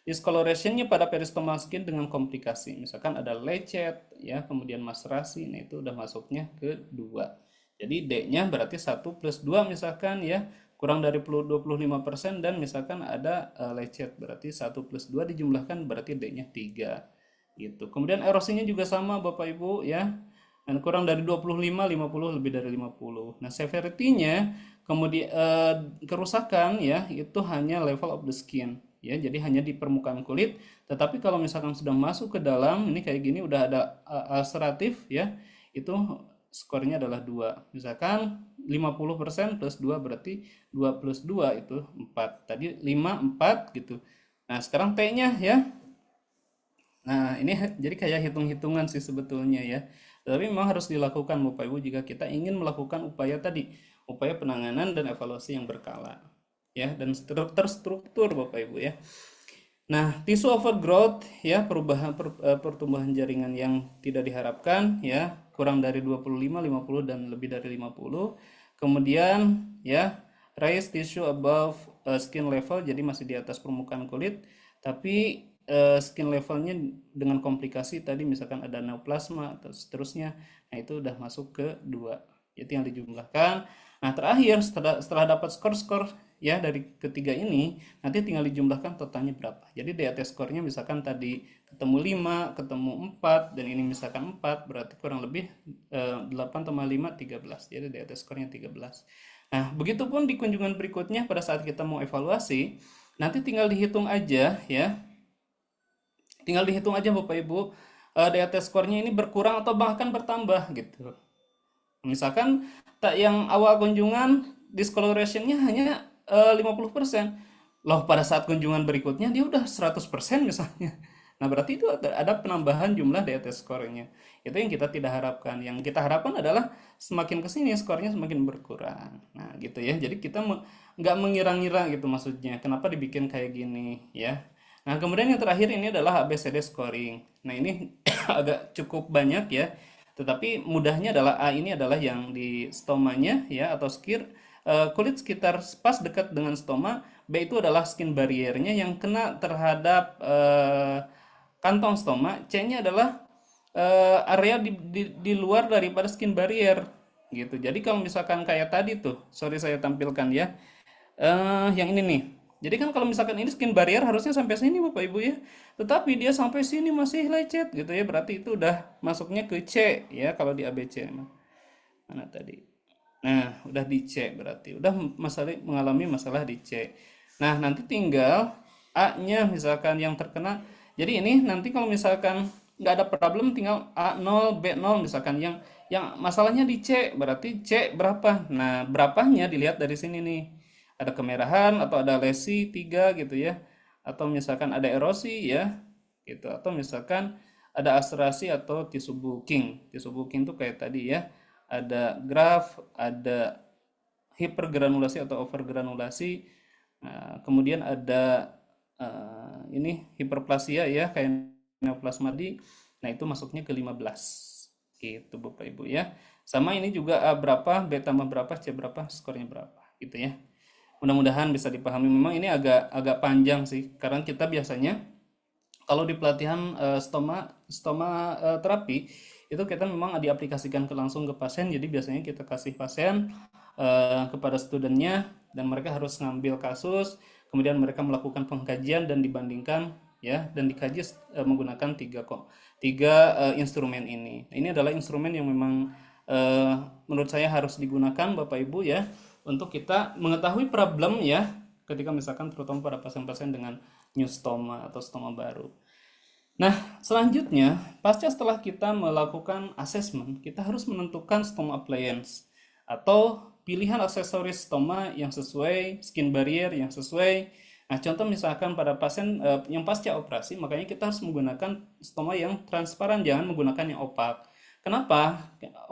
Speaker 1: discoloration-nya pada peristomal skin dengan komplikasi, misalkan ada lecet ya, kemudian macerasi, nah itu udah masuknya ke 2. Jadi D-nya berarti 1 plus 2 misalkan ya, kurang dari 25% dan misalkan ada lecet berarti 1 plus 2 dijumlahkan berarti D-nya 3 gitu. Kemudian erosinya juga sama Bapak Ibu ya. Dan kurang dari 25, 50 lebih dari 50. Nah, severity-nya kemudian kerusakan ya itu hanya level of the skin ya. Jadi hanya di permukaan kulit. Tetapi kalau misalkan sudah masuk ke dalam, ini kayak gini udah ada ulceratif ya, itu skornya adalah 2. Misalkan 50% plus 2 berarti 2 plus 2 itu 4. Tadi 5, 4 gitu. Nah, sekarang T-nya ya. Nah, ini jadi kayak hitung-hitungan sih sebetulnya ya. Tapi memang harus dilakukan Bapak Ibu jika kita ingin melakukan upaya tadi, upaya penanganan dan evaluasi yang berkala. Ya, dan terstruktur Bapak Ibu ya. Nah, tisu overgrowth ya, pertumbuhan jaringan yang tidak diharapkan ya, kurang dari 25, 50 dan lebih dari 50. Kemudian ya, raise tissue above skin level, jadi masih di atas permukaan kulit, tapi skin levelnya dengan komplikasi tadi misalkan ada neoplasma atau seterusnya. Nah, itu udah masuk ke 2. Itu yang dijumlahkan. Nah, terakhir setelah dapat skor-skor ya dari ketiga ini, nanti tinggal dijumlahkan totalnya berapa. Jadi DAT skornya misalkan tadi ketemu 5, ketemu 4, dan ini misalkan 4, berarti kurang lebih 8 tambah 5, 13. Jadi DAT skornya 13. Nah, begitupun di kunjungan berikutnya pada saat kita mau evaluasi, nanti tinggal dihitung aja ya. Tinggal dihitung aja Bapak Ibu, DAT skornya ini berkurang atau bahkan bertambah gitu. Misalkan yang awal kunjungan discoloration-nya hanya 50%. Loh, pada saat kunjungan berikutnya dia udah 100% misalnya. Nah, berarti itu ada penambahan jumlah DAT skornya. Itu yang kita tidak harapkan. Yang kita harapkan adalah semakin kesini skornya semakin berkurang. Nah, gitu ya. Jadi kita nggak mengira-ngira gitu maksudnya. Kenapa dibikin kayak gini ya. Nah, kemudian yang terakhir ini adalah ABCD scoring. Nah, ini agak cukup banyak ya. Tetapi mudahnya adalah A ini adalah yang di stomanya ya atau skir, kulit sekitar pas dekat dengan stoma. B itu adalah skin barriernya yang kena terhadap kantong stoma. C-nya adalah area di luar daripada skin barrier gitu. Jadi kalau misalkan kayak tadi tuh, sorry saya tampilkan ya. Yang ini nih. Jadi kan kalau misalkan ini skin barrier harusnya sampai sini Bapak Ibu ya. Tetapi dia sampai sini masih lecet gitu ya. Berarti itu udah masuknya ke C ya kalau di ABC. Mana tadi? Nah, udah di C berarti. Udah mengalami masalah di C. Nah, nanti tinggal A-nya misalkan yang terkena. Jadi ini nanti kalau misalkan nggak ada problem tinggal A0, B0 misalkan yang masalahnya di C, berarti C berapa? Nah, berapanya dilihat dari sini nih. Ada kemerahan atau ada lesi 3 gitu ya. Atau misalkan ada erosi ya gitu. Atau misalkan ada aspirasi atau tissue bulking. Tissue bulking tuh kayak tadi ya. Ada graf, ada hipergranulasi atau overgranulasi. Nah, kemudian ada ini hiperplasia ya kayak neoplasmadi. Nah, itu masuknya ke 15. Gitu Bapak Ibu ya. Sama ini juga A berapa, B tambah berapa, C berapa, skornya berapa gitu ya. Mudah-mudahan bisa dipahami. Memang ini agak panjang sih karena kita biasanya kalau di pelatihan stoma terapi itu kita memang diaplikasikan langsung ke pasien. Jadi biasanya kita kasih pasien kepada studennya dan mereka harus ngambil kasus, kemudian mereka melakukan pengkajian dan dibandingkan ya dan dikaji menggunakan tiga instrumen ini. Ini adalah instrumen yang memang menurut saya harus digunakan Bapak Ibu ya untuk kita mengetahui problem ya ketika misalkan terutama pada pasien-pasien dengan new stoma atau stoma baru. Nah, selanjutnya, pasca setelah kita melakukan assessment, kita harus menentukan stoma appliance atau pilihan aksesoris stoma yang sesuai, skin barrier yang sesuai. Nah, contoh misalkan pada pasien yang pasca operasi, makanya kita harus menggunakan stoma yang transparan, jangan menggunakan yang opak. Kenapa?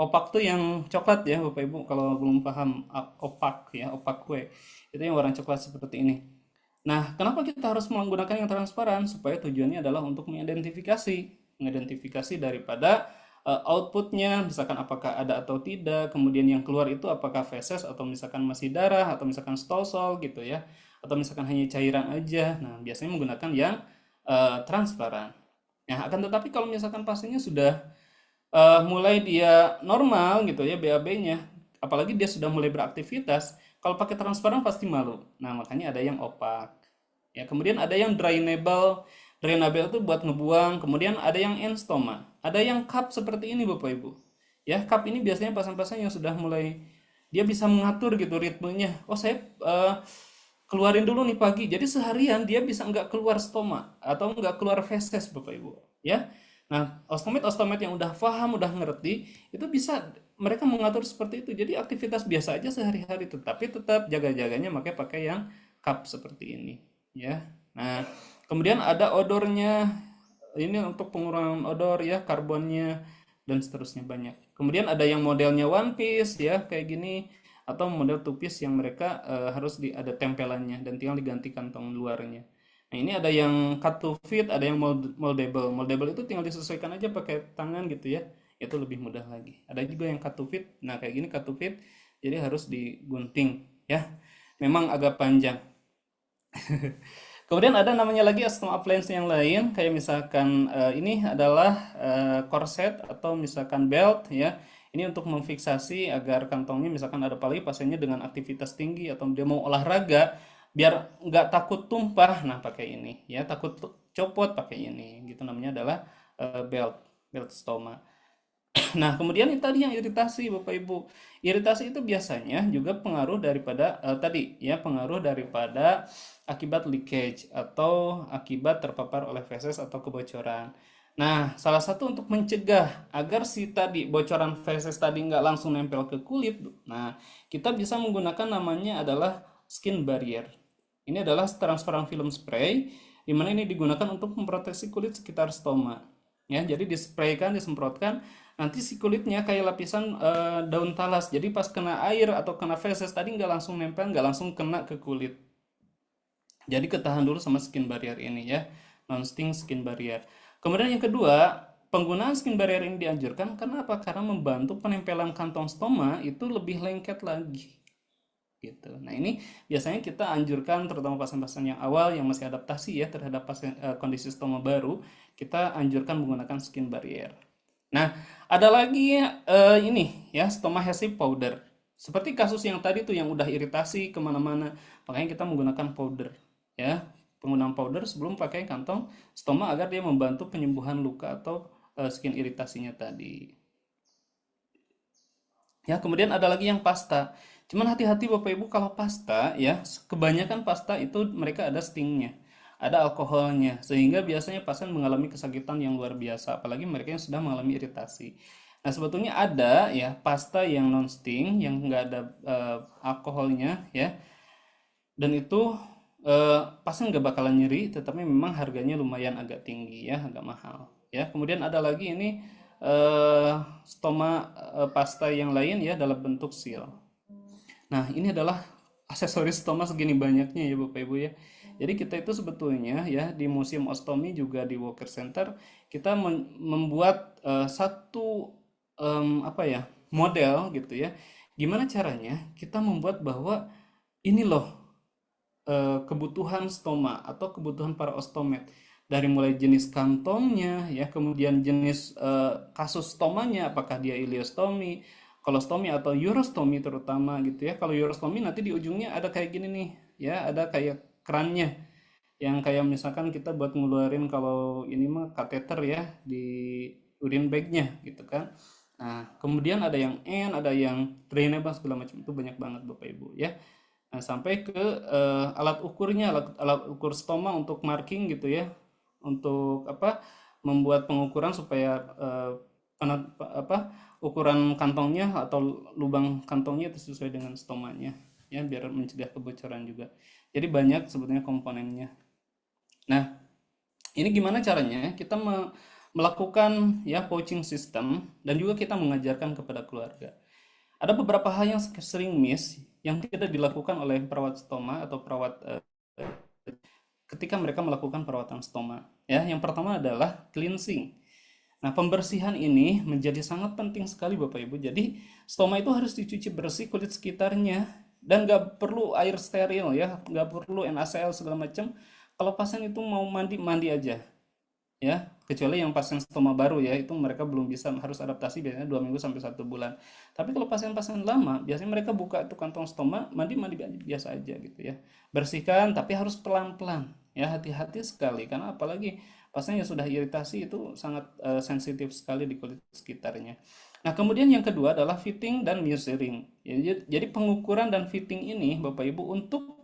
Speaker 1: Opak tuh yang coklat ya, Bapak Ibu, kalau belum paham opak ya, opak kue. Itu yang warna coklat seperti ini. Nah, kenapa kita harus menggunakan yang transparan? Supaya tujuannya adalah untuk mengidentifikasi daripada outputnya, misalkan apakah ada atau tidak, kemudian yang keluar itu apakah feses atau misalkan masih darah atau misalkan stolsol gitu ya, atau misalkan hanya cairan aja. Nah, biasanya menggunakan yang transparan. Nah, akan tetapi kalau misalkan pasiennya sudah mulai dia normal gitu ya BAB-nya, apalagi dia sudah mulai beraktivitas, kalau pakai transparan pasti malu. Nah, makanya ada yang opak. Ya, kemudian ada yang drainable. Drainable itu buat ngebuang. Kemudian ada yang enstoma. Ada yang cup seperti ini Bapak Ibu. Ya, cup ini biasanya pasien-pasien yang sudah mulai dia bisa mengatur gitu ritmenya. Oh, saya keluarin dulu nih pagi. Jadi seharian dia bisa nggak keluar stoma atau nggak keluar feses Bapak Ibu, ya. Nah, ostomet yang udah paham, udah ngerti, itu bisa mereka mengatur seperti itu. Jadi aktivitas biasa aja sehari-hari, tetapi tetap jaga-jaganya pakai yang cup seperti ini, ya. Nah, kemudian ada odornya. Ini untuk pengurangan odor ya, karbonnya dan seterusnya banyak. Kemudian ada yang modelnya one piece ya, kayak gini atau model two piece yang mereka harus ada tempelannya dan tinggal diganti kantong luarnya. Nah, ini ada yang cut to fit, ada yang moldable. Moldable itu tinggal disesuaikan aja pakai tangan gitu ya. Itu lebih mudah lagi. Ada juga yang cut to fit. Nah, kayak gini cut to fit, jadi harus digunting ya. Memang agak panjang. Kemudian ada namanya lagi custom appliance yang lain, kayak misalkan ini adalah corset atau misalkan belt ya. Ini untuk memfiksasi agar kantongnya misalkan ada apalagi pasiennya dengan aktivitas tinggi atau dia mau olahraga biar nggak takut tumpah. Nah, pakai ini ya, takut copot pakai ini. Gitu namanya adalah belt, belt stoma. Nah, kemudian itu tadi yang iritasi, Bapak Ibu. Iritasi itu biasanya juga pengaruh daripada tadi ya, pengaruh daripada akibat leakage atau akibat terpapar oleh feses atau kebocoran. Nah, salah satu untuk mencegah agar si tadi bocoran feses tadi nggak langsung nempel ke kulit, nah kita bisa menggunakan namanya adalah skin barrier. Ini adalah transparan film spray, di mana ini digunakan untuk memproteksi kulit sekitar stoma. Ya, jadi dispraykan, disemprotkan, nanti si kulitnya kayak lapisan daun talas. Jadi pas kena air atau kena feses tadi nggak langsung nempel, nggak langsung kena ke kulit. Jadi ketahan dulu sama skin barrier ini ya, non-sting skin barrier. Kemudian yang kedua, penggunaan skin barrier ini dianjurkan karena apa? Karena membantu penempelan kantong stoma itu lebih lengket lagi gitu. Nah, ini biasanya kita anjurkan terutama pasien-pasien yang awal yang masih adaptasi ya terhadap kondisi stoma baru, kita anjurkan menggunakan skin barrier. Nah, ada lagi ini ya, stoma adhesive powder. Seperti kasus yang tadi tuh yang udah iritasi kemana-mana, makanya kita menggunakan powder ya. Penggunaan powder sebelum pakai kantong stoma agar dia membantu penyembuhan luka atau skin iritasinya tadi. Ya, kemudian ada lagi yang pasta. Cuman hati-hati Bapak Ibu kalau pasta ya, kebanyakan pasta itu mereka ada stingnya, ada alkoholnya, sehingga biasanya pasien mengalami kesakitan yang luar biasa, apalagi mereka yang sudah mengalami iritasi. Nah, sebetulnya ada ya pasta yang non sting, yang nggak ada alkoholnya ya, dan itu pasien nggak bakalan nyeri, tetapi memang harganya lumayan agak tinggi ya, agak mahal. Ya, kemudian ada lagi ini stoma pasta yang lain ya dalam bentuk seal. Nah, ini adalah aksesoris stoma segini banyaknya ya Bapak Ibu ya. Jadi kita itu sebetulnya ya di Museum Ostomi juga di Walker Center kita membuat satu apa ya model gitu ya. Gimana caranya kita membuat bahwa ini loh kebutuhan stoma atau kebutuhan para ostomet dari mulai jenis kantongnya ya, kemudian jenis kasus stomanya, apakah dia ileostomi, kolostomi atau urostomi terutama gitu ya. Kalau urostomi nanti di ujungnya ada kayak gini nih ya, ada kayak kerannya yang kayak misalkan kita buat ngeluarin kalau ini mah kateter ya di urin bagnya gitu kan. Nah, kemudian ada yang N, ada yang drainable segala macam itu banyak banget Bapak Ibu ya. Nah, sampai ke alat ukurnya, alat ukur stoma untuk marking gitu ya, untuk apa? Membuat pengukuran supaya ukuran kantongnya atau lubang kantongnya itu sesuai dengan stomanya, ya biar mencegah kebocoran juga. Jadi banyak sebetulnya komponennya. Nah, ini gimana caranya? Kita melakukan ya pouching system dan juga kita mengajarkan kepada keluarga. Ada beberapa hal yang sering miss yang tidak dilakukan oleh perawat stoma atau perawat ketika mereka melakukan perawatan stoma. Ya, yang pertama adalah cleansing. Nah, pembersihan ini menjadi sangat penting sekali Bapak Ibu. Jadi, stoma itu harus dicuci bersih kulit sekitarnya dan nggak perlu air steril ya, nggak perlu NaCl segala macam. Kalau pasien itu mau mandi, mandi aja ya, kecuali yang pasien stoma baru ya, itu mereka belum bisa, harus adaptasi biasanya 2 minggu sampai 1 bulan. Tapi kalau pasien-pasien lama biasanya mereka buka itu kantong stoma, mandi mandi biasa aja gitu ya, bersihkan tapi harus pelan-pelan ya, hati-hati sekali karena apalagi pasien yang sudah iritasi itu sangat sensitif sekali di kulit sekitarnya. Nah, kemudian yang kedua adalah fitting dan measuring ya, jadi pengukuran dan fitting ini Bapak Ibu untuk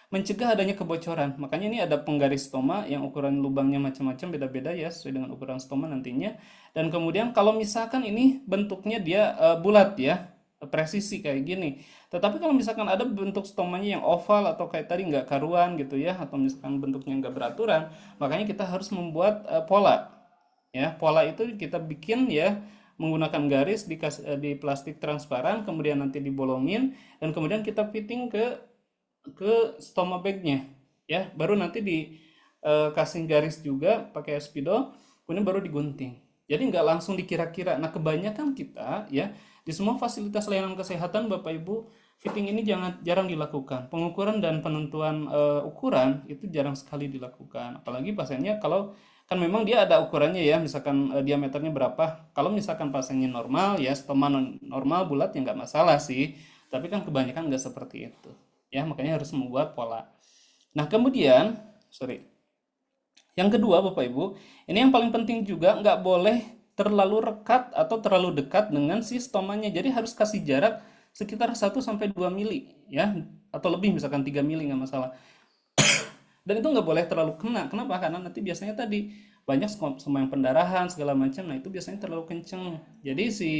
Speaker 1: mencegah adanya kebocoran. Makanya ini ada penggaris stoma yang ukuran lubangnya macam-macam, beda-beda ya sesuai dengan ukuran stoma nantinya. Dan kemudian kalau misalkan ini bentuknya dia bulat ya, presisi kayak gini. Tetapi kalau misalkan ada bentuk stomanya yang oval atau kayak tadi nggak karuan gitu ya, atau misalkan bentuknya nggak beraturan, makanya kita harus membuat pola. Ya, pola itu kita bikin ya menggunakan garis di plastik transparan, kemudian nanti dibolongin dan kemudian kita fitting ke stoma bagnya ya, baru nanti dikasih garis juga pakai spidol, kemudian baru digunting. Jadi nggak langsung dikira-kira. Nah, kebanyakan kita ya di semua fasilitas layanan kesehatan Bapak Ibu, fitting ini jarang dilakukan. Pengukuran dan penentuan ukuran itu jarang sekali dilakukan. Apalagi pasiennya kalau kan memang dia ada ukurannya ya, misalkan diameternya berapa. Kalau misalkan pasiennya normal ya, stoma normal bulat ya nggak masalah sih. Tapi kan kebanyakan nggak seperti itu. Ya, makanya harus membuat pola. Nah, kemudian, sorry. Yang kedua, Bapak Ibu, ini yang paling penting juga, nggak boleh terlalu rekat atau terlalu dekat dengan si stomanya. Jadi harus kasih jarak sekitar 1 sampai 2 mili ya, atau lebih misalkan 3 mili nggak masalah. Dan itu nggak boleh terlalu kena. Kenapa? Karena nanti biasanya tadi banyak sama yang pendarahan segala macam. Nah, itu biasanya terlalu kenceng. Jadi si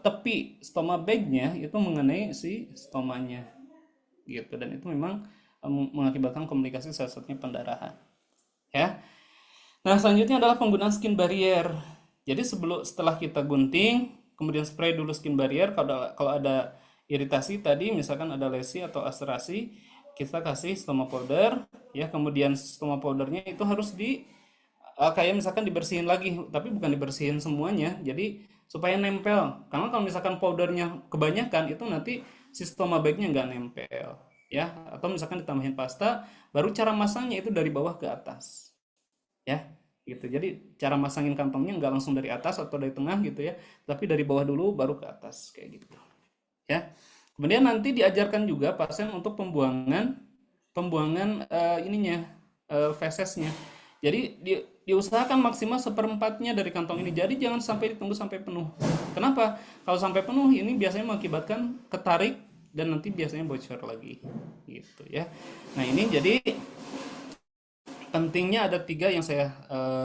Speaker 1: tepi stoma bagnya itu mengenai si stomanya gitu, dan itu memang mengakibatkan komplikasi salah satunya pendarahan ya. Nah, selanjutnya adalah penggunaan skin barrier. Jadi setelah kita gunting, kemudian spray dulu skin barrier. Kalau ada iritasi tadi, misalkan ada lesi atau aspirasi, kita kasih stoma powder ya. Kemudian stoma powdernya itu harus kayak misalkan dibersihin lagi, tapi bukan dibersihin semuanya. Jadi supaya nempel. Karena kalau misalkan powdernya kebanyakan itu nanti si stoma bagnya nggak nempel ya. Atau misalkan ditambahin pasta, baru cara masangnya itu dari bawah ke atas ya gitu. Jadi cara masangin kantongnya nggak langsung dari atas atau dari tengah gitu ya, tapi dari bawah dulu baru ke atas kayak gitu ya. Kemudian nanti diajarkan juga pasien untuk pembuangan pembuangan ininya, fesesnya. Jadi diusahakan maksimal seperempatnya dari kantong ini. Jadi jangan sampai ditunggu sampai penuh. Kenapa? Kalau sampai penuh ini biasanya mengakibatkan ketarik dan nanti biasanya bocor lagi gitu ya. Nah, ini jadi pentingnya ada 3 yang saya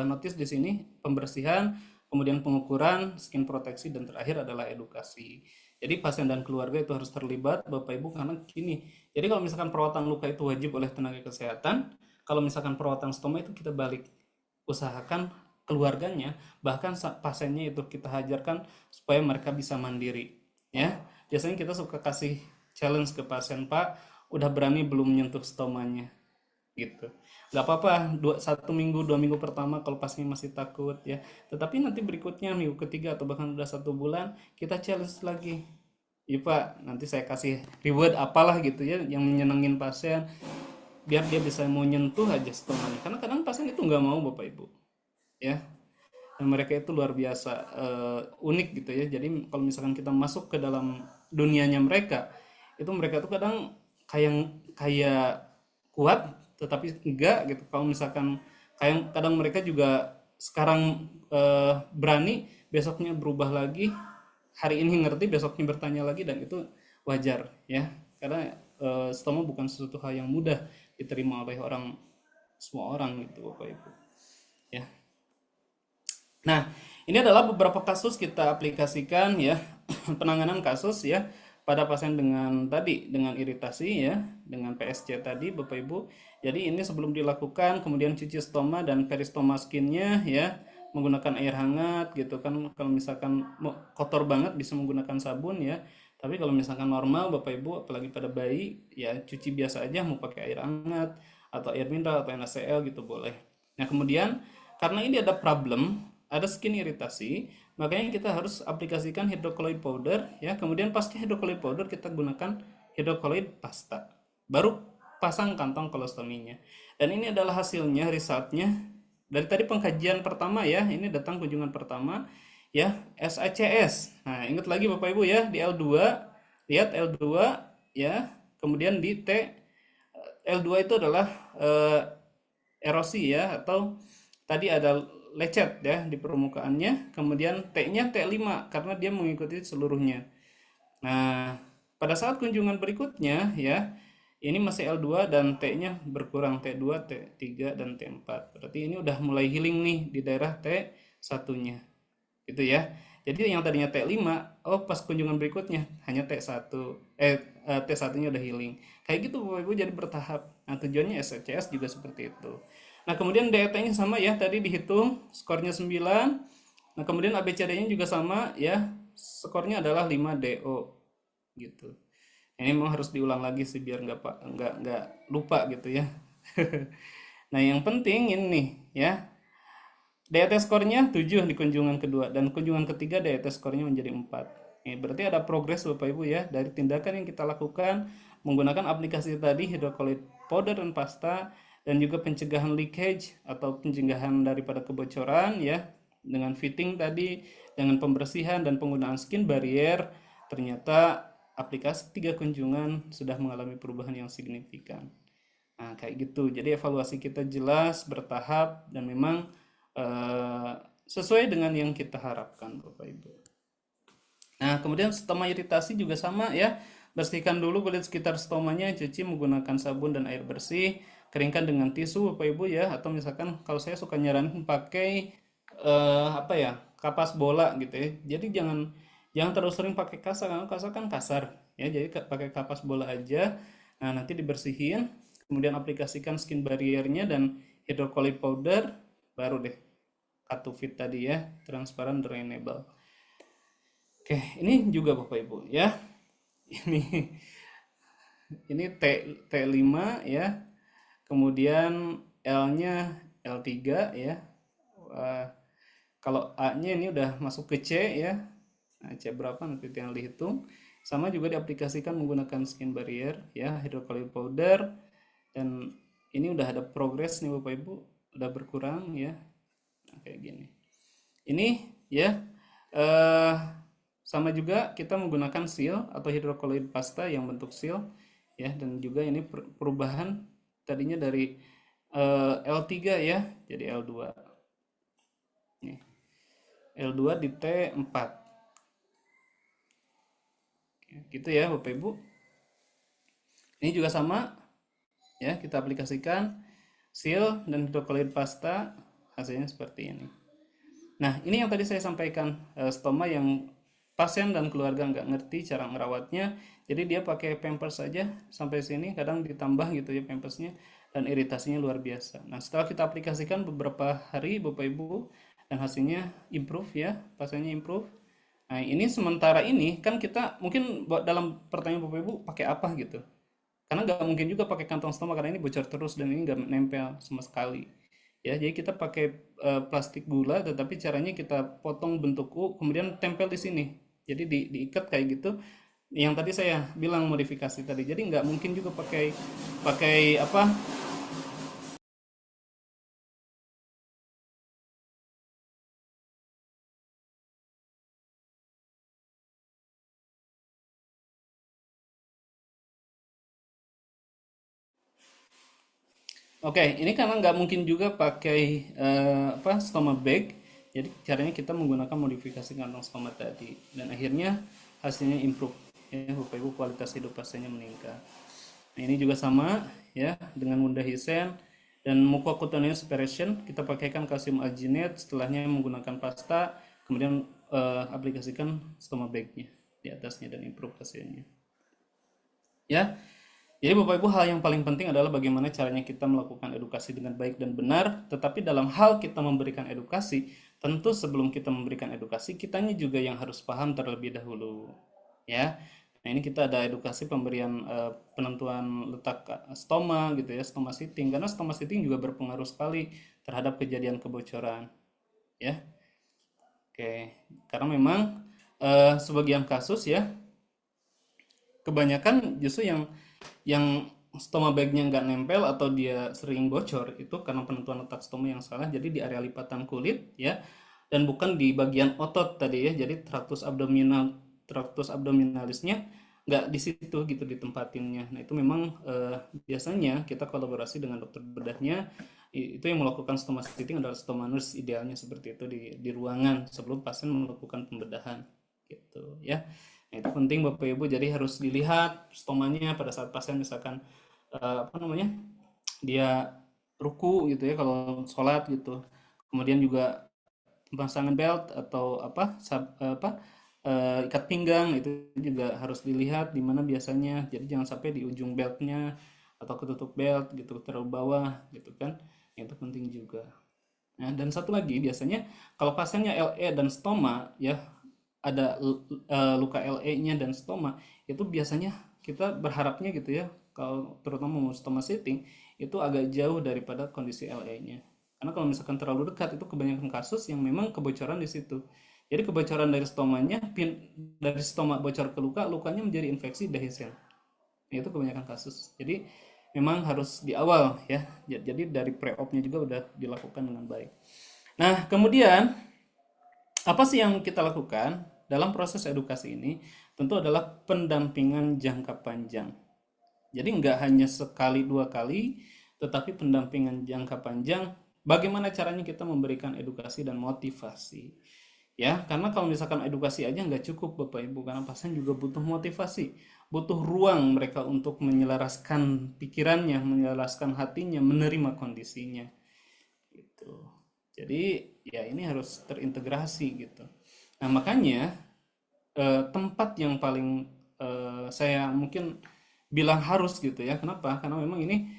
Speaker 1: notice di sini: pembersihan, kemudian pengukuran, skin proteksi, dan terakhir adalah edukasi. Jadi pasien dan keluarga itu harus terlibat, Bapak Ibu, karena gini. Jadi kalau misalkan perawatan luka itu wajib oleh tenaga kesehatan, kalau misalkan perawatan stoma itu kita balik. Usahakan keluarganya, bahkan pasiennya itu kita ajarkan supaya mereka bisa mandiri. Ya, biasanya kita suka kasih challenge ke pasien, Pak, udah berani belum menyentuh stomanya gitu. Nggak apa-apa 1 minggu 2 minggu pertama kalau pasien masih takut ya, tetapi nanti berikutnya minggu ketiga atau bahkan udah 1 bulan kita challenge lagi. Iya Pak, nanti saya kasih reward apalah gitu ya yang menyenengin pasien, biar dia bisa mau nyentuh aja stomanya, karena kadang pasien itu nggak mau Bapak Ibu ya. Dan mereka itu luar biasa unik gitu ya. Jadi kalau misalkan kita masuk ke dalam dunianya mereka, itu mereka tuh kadang kayak kayak kuat tetapi enggak gitu. Kalau misalkan kayak kadang mereka juga sekarang berani, besoknya berubah lagi, hari ini ngerti, besoknya bertanya lagi, dan itu wajar ya. Karena stoma bukan sesuatu hal yang mudah diterima oleh semua orang gitu Bapak Ibu ya. Nah, ini adalah beberapa kasus kita aplikasikan ya, penanganan kasus ya pada pasien dengan iritasi ya, dengan PSC tadi Bapak Ibu. Jadi ini sebelum dilakukan, kemudian cuci stoma dan peristoma skinnya ya, menggunakan air hangat gitu kan. Kalau misalkan kotor banget bisa menggunakan sabun ya. Tapi kalau misalkan normal Bapak Ibu, apalagi pada bayi ya, cuci biasa aja, mau pakai air hangat atau air mineral atau NaCl gitu boleh. Nah, kemudian karena ini ada problem, ada skin iritasi, makanya kita harus aplikasikan hidrokoloid powder ya. Kemudian pasca hidrokoloid powder kita gunakan hidrokoloid pasta, baru pasang kantong kolostominya. Dan ini adalah hasilnya, resultnya dari tadi pengkajian pertama ya. Ini datang kunjungan pertama ya, SACS. Nah, ingat lagi Bapak Ibu ya, di L2 lihat L2 ya. Kemudian di T, L2 itu adalah erosi ya, atau tadi ada lecet ya di permukaannya. Kemudian T-nya T5 karena dia mengikuti seluruhnya. Nah, pada saat kunjungan berikutnya ya, Ini masih L2 dan T-nya berkurang, T2, T3 dan T4. Berarti ini udah mulai healing nih di daerah T1-nya. Gitu ya. Jadi yang tadinya T5, oh pas kunjungan berikutnya hanya T1, T1-nya udah healing. Kayak gitu Bapak Ibu, jadi bertahap. Nah, tujuannya SCS juga seperti itu. Nah, kemudian DET-nya sama ya, tadi dihitung skornya 9. Nah, kemudian ABCD-nya juga sama ya, skornya adalah 5 DO gitu. Ini memang harus diulang lagi sih biar nggak lupa gitu ya. Nah, yang penting ini ya, DET skornya 7 di kunjungan kedua dan kunjungan ketiga DET skornya menjadi 4. Berarti ada progres Bapak Ibu ya dari tindakan yang kita lakukan menggunakan aplikasi tadi hidrokolloid powder dan pasta dan juga pencegahan leakage atau pencegahan daripada kebocoran ya dengan fitting tadi dengan pembersihan dan penggunaan skin barrier ternyata aplikasi 3 kunjungan sudah mengalami perubahan yang signifikan. Nah, kayak gitu. Jadi evaluasi kita jelas, bertahap, dan memang sesuai dengan yang kita harapkan, Bapak Ibu. Nah, kemudian stoma iritasi juga sama ya. Bersihkan dulu kulit sekitar stomanya, cuci menggunakan sabun dan air bersih, keringkan dengan tisu, Bapak Ibu ya. Atau misalkan kalau saya suka nyaranin pakai apa ya, kapas bola gitu ya. Jadi jangan jangan terlalu sering pakai kasar karena kasar kan kasar ya. Jadi pakai kapas bola aja. Nah, nanti dibersihin, kemudian aplikasikan skin barriernya dan hydrocolloid powder, baru deh Katuvit tadi ya, transparan drainable. Oke, ini juga Bapak Ibu ya. Ini T T5 ya. Kemudian L-nya L3 ya. Wah, kalau A-nya ini udah masuk ke C ya. Nah, C berapa nanti tinggal dihitung. Sama juga diaplikasikan menggunakan skin barrier ya, hydrocolloid powder, dan ini udah ada progres nih Bapak Ibu, udah berkurang ya. Nah, kayak gini. Ini ya eh sama juga kita menggunakan seal atau hidrokolloid pasta yang bentuk seal ya, dan juga ini perubahan tadinya dari L3 ya jadi L2. Nih, L2 di T4. Gitu ya Bapak Ibu. Ini juga sama ya, kita aplikasikan seal dan hidrokolloid pasta, hasilnya seperti ini. Nah, ini yang tadi saya sampaikan, stoma yang pasien dan keluarga nggak ngerti cara merawatnya, jadi dia pakai pampers saja sampai sini, kadang ditambah gitu ya pampersnya, dan iritasinya luar biasa. Nah, setelah kita aplikasikan beberapa hari, Bapak Ibu, dan hasilnya improve ya, pasiennya improve. Nah, ini sementara ini kan kita mungkin dalam pertanyaan Bapak Ibu pakai apa gitu. Karena nggak mungkin juga pakai kantong stoma karena ini bocor terus dan ini nggak nempel sama sekali. Ya, jadi kita pakai plastik gula, tetapi caranya kita potong bentuk U, kemudian tempel di sini. Jadi diikat kayak gitu. Yang tadi saya bilang modifikasi tadi. Jadi nggak mungkin juga pakai pakai apa? Oke, ini karena nggak mungkin juga pakai apa stoma bag. Jadi caranya kita menggunakan modifikasi kantong stoma tadi dan akhirnya hasilnya improve. Ya, Bapak Ibu, kualitas hidup pasiennya meningkat. Nah, ini juga sama ya dengan Munda Hisen dan mucocutaneous aspiration kita pakaikan kalsium alginate setelahnya menggunakan pasta kemudian aplikasikan stoma bagnya di atasnya dan improve hasilnya. Ya, jadi Bapak Ibu, hal yang paling penting adalah bagaimana caranya kita melakukan edukasi dengan baik dan benar, tetapi dalam hal kita memberikan edukasi, tentu sebelum kita memberikan edukasi, kitanya juga yang harus paham terlebih dahulu. Ya. Nah, ini kita ada edukasi pemberian penentuan letak stoma gitu ya, stoma sitting, karena stoma sitting juga berpengaruh sekali terhadap kejadian kebocoran, ya. Oke, karena memang sebagian kasus ya kebanyakan justru yang stoma bagnya nggak nempel atau dia sering bocor itu karena penentuan letak stoma yang salah, jadi di area lipatan kulit ya, dan bukan di bagian otot tadi ya, jadi traktus abdominalisnya nggak di situ gitu ditempatinnya. Nah, itu memang biasanya kita kolaborasi dengan dokter bedahnya, itu yang melakukan stoma stitching adalah stoma nurse, idealnya seperti itu di ruangan sebelum pasien melakukan pembedahan gitu ya. Nah, itu penting Bapak Ibu, jadi harus dilihat stomanya pada saat pasien misalkan apa namanya, dia ruku gitu ya kalau sholat gitu. Kemudian juga pemasangan belt atau apa ikat pinggang itu juga harus dilihat di mana biasanya. Jadi jangan sampai di ujung beltnya atau ketutup belt gitu terlalu bawah gitu kan. Itu penting juga. Nah, dan satu lagi biasanya kalau pasiennya LE dan stoma ya, ada luka LE-nya dan stoma, itu biasanya kita berharapnya gitu ya, kalau terutama mau stoma sitting itu agak jauh daripada kondisi LE-nya. Karena kalau misalkan terlalu dekat itu kebanyakan kasus yang memang kebocoran di situ. Jadi kebocoran dari stomanya, dari stoma bocor ke luka, lukanya menjadi infeksi dehiscent. Itu kebanyakan kasus. Jadi memang harus di awal ya. Jadi dari pre-op-nya juga udah dilakukan dengan baik. Nah, kemudian apa sih yang kita lakukan dalam proses edukasi ini? Tentu adalah pendampingan jangka panjang. Jadi nggak hanya sekali dua kali, tetapi pendampingan jangka panjang. Bagaimana caranya kita memberikan edukasi dan motivasi? Ya, karena kalau misalkan edukasi aja nggak cukup Bapak Ibu, karena pasien juga butuh motivasi, butuh ruang mereka untuk menyelaraskan pikirannya, menyelaraskan hatinya, menerima kondisinya gitu. Jadi ya ini harus terintegrasi gitu. Nah, makanya tempat yang paling saya mungkin bilang harus gitu ya. Kenapa? Karena memang ini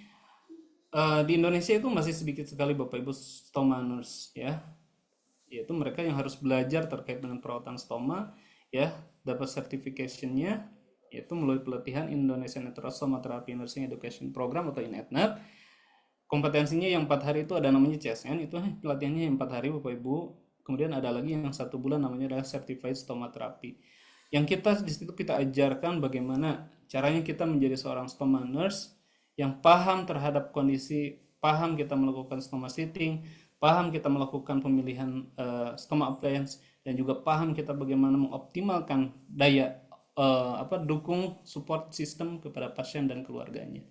Speaker 1: di Indonesia itu masih sedikit sekali Bapak Ibu stoma nurse ya, yaitu mereka yang harus belajar terkait dengan perawatan stoma ya, dapat certification-nya yaitu melalui pelatihan Indonesian Natural Stoma Therapy Nursing Education Program atau INETNAP. Kompetensinya yang 4 hari itu ada namanya CSN, itu pelatihannya yang 4 hari Bapak Ibu. Kemudian ada lagi yang 1 bulan namanya adalah Certified Stoma Therapy. Yang kita di situ kita ajarkan bagaimana caranya kita menjadi seorang stoma nurse yang paham terhadap kondisi, paham kita melakukan stoma sitting, paham kita melakukan pemilihan stoma appliance, dan juga paham kita bagaimana mengoptimalkan daya dukung support system kepada pasien dan keluarganya.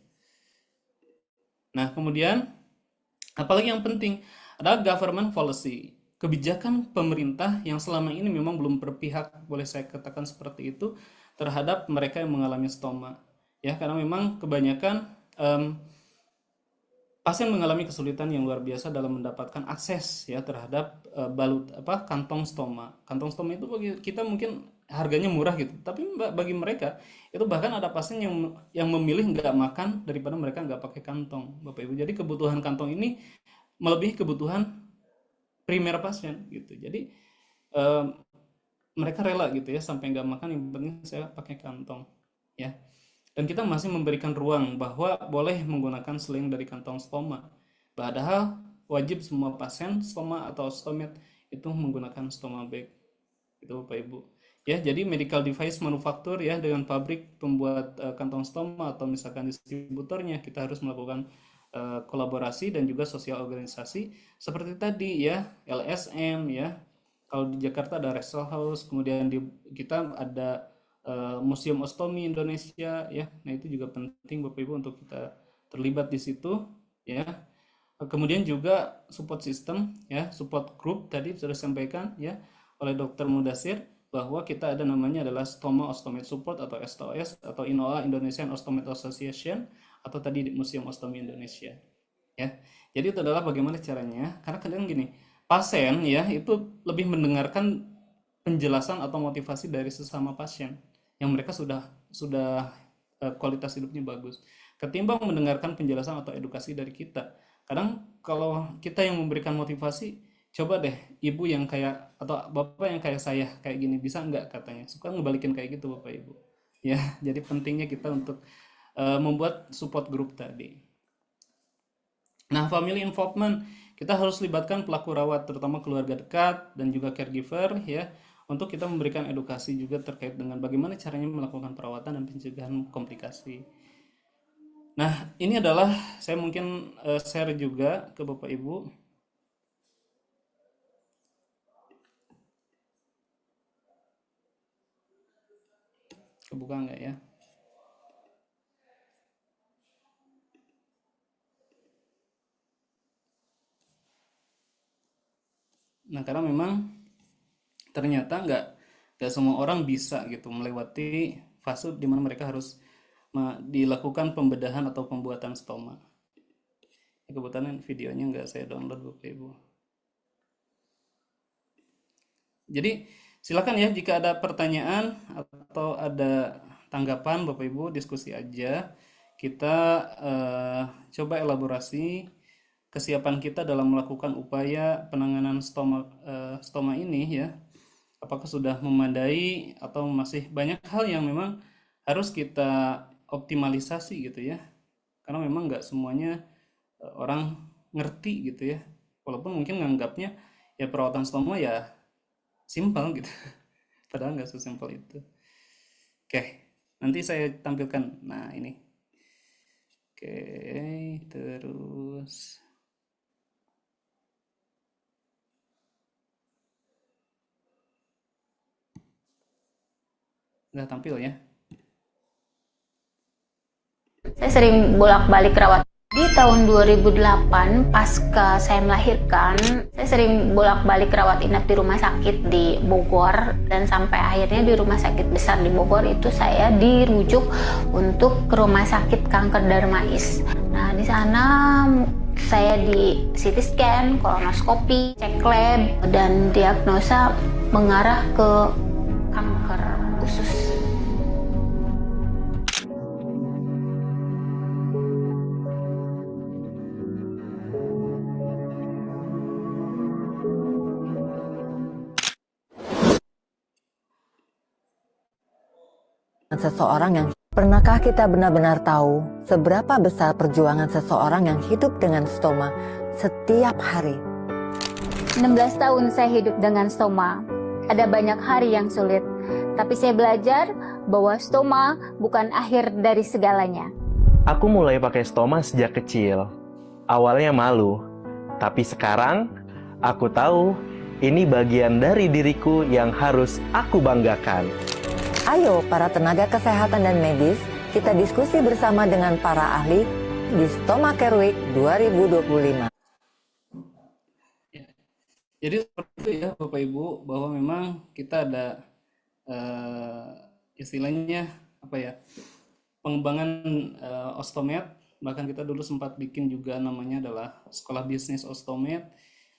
Speaker 1: Nah, kemudian apalagi yang penting adalah government policy, kebijakan pemerintah yang selama ini memang belum berpihak, boleh saya katakan seperti itu, terhadap mereka yang mengalami stoma. Ya, karena memang kebanyakan pasien mengalami kesulitan yang luar biasa dalam mendapatkan akses ya terhadap kantong stoma. Kantong stoma itu bagi kita mungkin harganya murah gitu, tapi bagi mereka itu bahkan ada pasien yang memilih nggak makan daripada mereka nggak pakai kantong, Bapak Ibu. Jadi kebutuhan kantong ini melebihi kebutuhan primer pasien gitu. Jadi eh, mereka rela gitu ya sampai nggak makan, yang penting saya pakai kantong ya. Dan kita masih memberikan ruang bahwa boleh menggunakan sling dari kantong stoma. Padahal wajib semua pasien stoma atau stomet itu menggunakan stoma bag. Itu Bapak Ibu. Ya, jadi medical device manufaktur ya dengan pabrik pembuat kantong stoma atau misalkan distributornya kita harus melakukan kolaborasi dan juga sosial organisasi seperti tadi ya, LSM ya. Kalau di Jakarta ada Resel House, kemudian di kita ada Museum Ostomi Indonesia ya. Nah, itu juga penting Bapak Ibu untuk kita terlibat di situ ya. Kemudian juga support system ya, support group tadi sudah disampaikan ya oleh Dr. Mudasir bahwa kita ada namanya adalah Stoma Ostomate Support atau STOS atau INOA Indonesian Ostomate Association atau tadi di Museum Ostomi Indonesia ya. Jadi itu adalah bagaimana caranya, karena kadang gini, pasien ya itu lebih mendengarkan penjelasan atau motivasi dari sesama pasien yang mereka sudah kualitas hidupnya bagus ketimbang mendengarkan penjelasan atau edukasi dari kita. Kadang kalau kita yang memberikan motivasi, coba deh ibu yang kayak atau bapak yang kayak saya kayak gini bisa nggak, katanya suka ngebalikin kayak gitu Bapak Ibu ya. Jadi pentingnya kita untuk membuat support group tadi. Nah, family involvement, kita harus libatkan pelaku rawat, terutama keluarga dekat dan juga caregiver ya, untuk kita memberikan edukasi juga terkait dengan bagaimana caranya melakukan perawatan dan pencegahan komplikasi. Nah, ini adalah saya mungkin share juga ke Bapak Ibu. Kebuka nggak ya? Nah, karena memang ternyata nggak semua orang bisa gitu melewati fase di mana mereka harus dilakukan pembedahan atau pembuatan stoma. Kebetulan videonya nggak saya download Bapak Ibu. Jadi silakan ya jika ada pertanyaan atau ada tanggapan Bapak Ibu, diskusi aja. Kita coba elaborasi kesiapan kita dalam melakukan upaya penanganan stoma ini ya. Apakah sudah memadai atau masih banyak hal yang memang harus kita optimalisasi gitu ya. Karena memang nggak semuanya orang ngerti gitu ya. Walaupun mungkin nganggapnya ya perawatan stoma ya simpel gitu. Padahal nggak sesimpel itu. Oke, nanti saya tampilkan. Nah ini. Oke, terus. Udah tampil ya.
Speaker 3: Saya sering bolak-balik rawat. Di tahun 2008, pasca saya melahirkan, saya sering bolak-balik rawat inap di rumah sakit di Bogor, dan sampai akhirnya di rumah sakit besar di Bogor itu saya dirujuk untuk ke rumah sakit kanker Darmais. Nah, di sana saya di CT scan, kolonoskopi, cek lab, dan diagnosa mengarah ke kanker usus.
Speaker 4: Seseorang yang pernahkah kita benar-benar tahu seberapa besar perjuangan seseorang yang hidup dengan stoma setiap hari?
Speaker 3: 16 tahun saya hidup dengan stoma. Ada banyak hari yang sulit, tapi saya belajar bahwa stoma bukan akhir dari segalanya.
Speaker 5: Aku mulai pakai stoma sejak kecil. Awalnya malu, tapi sekarang aku tahu ini bagian dari diriku yang harus aku banggakan.
Speaker 4: Ayo para tenaga kesehatan dan medis, kita diskusi bersama dengan para ahli di Stoma Care Week 2025.
Speaker 1: Jadi seperti itu ya Bapak Ibu, bahwa memang kita ada istilahnya apa ya, pengembangan ostomed. Bahkan kita dulu sempat bikin juga namanya adalah sekolah bisnis ostomed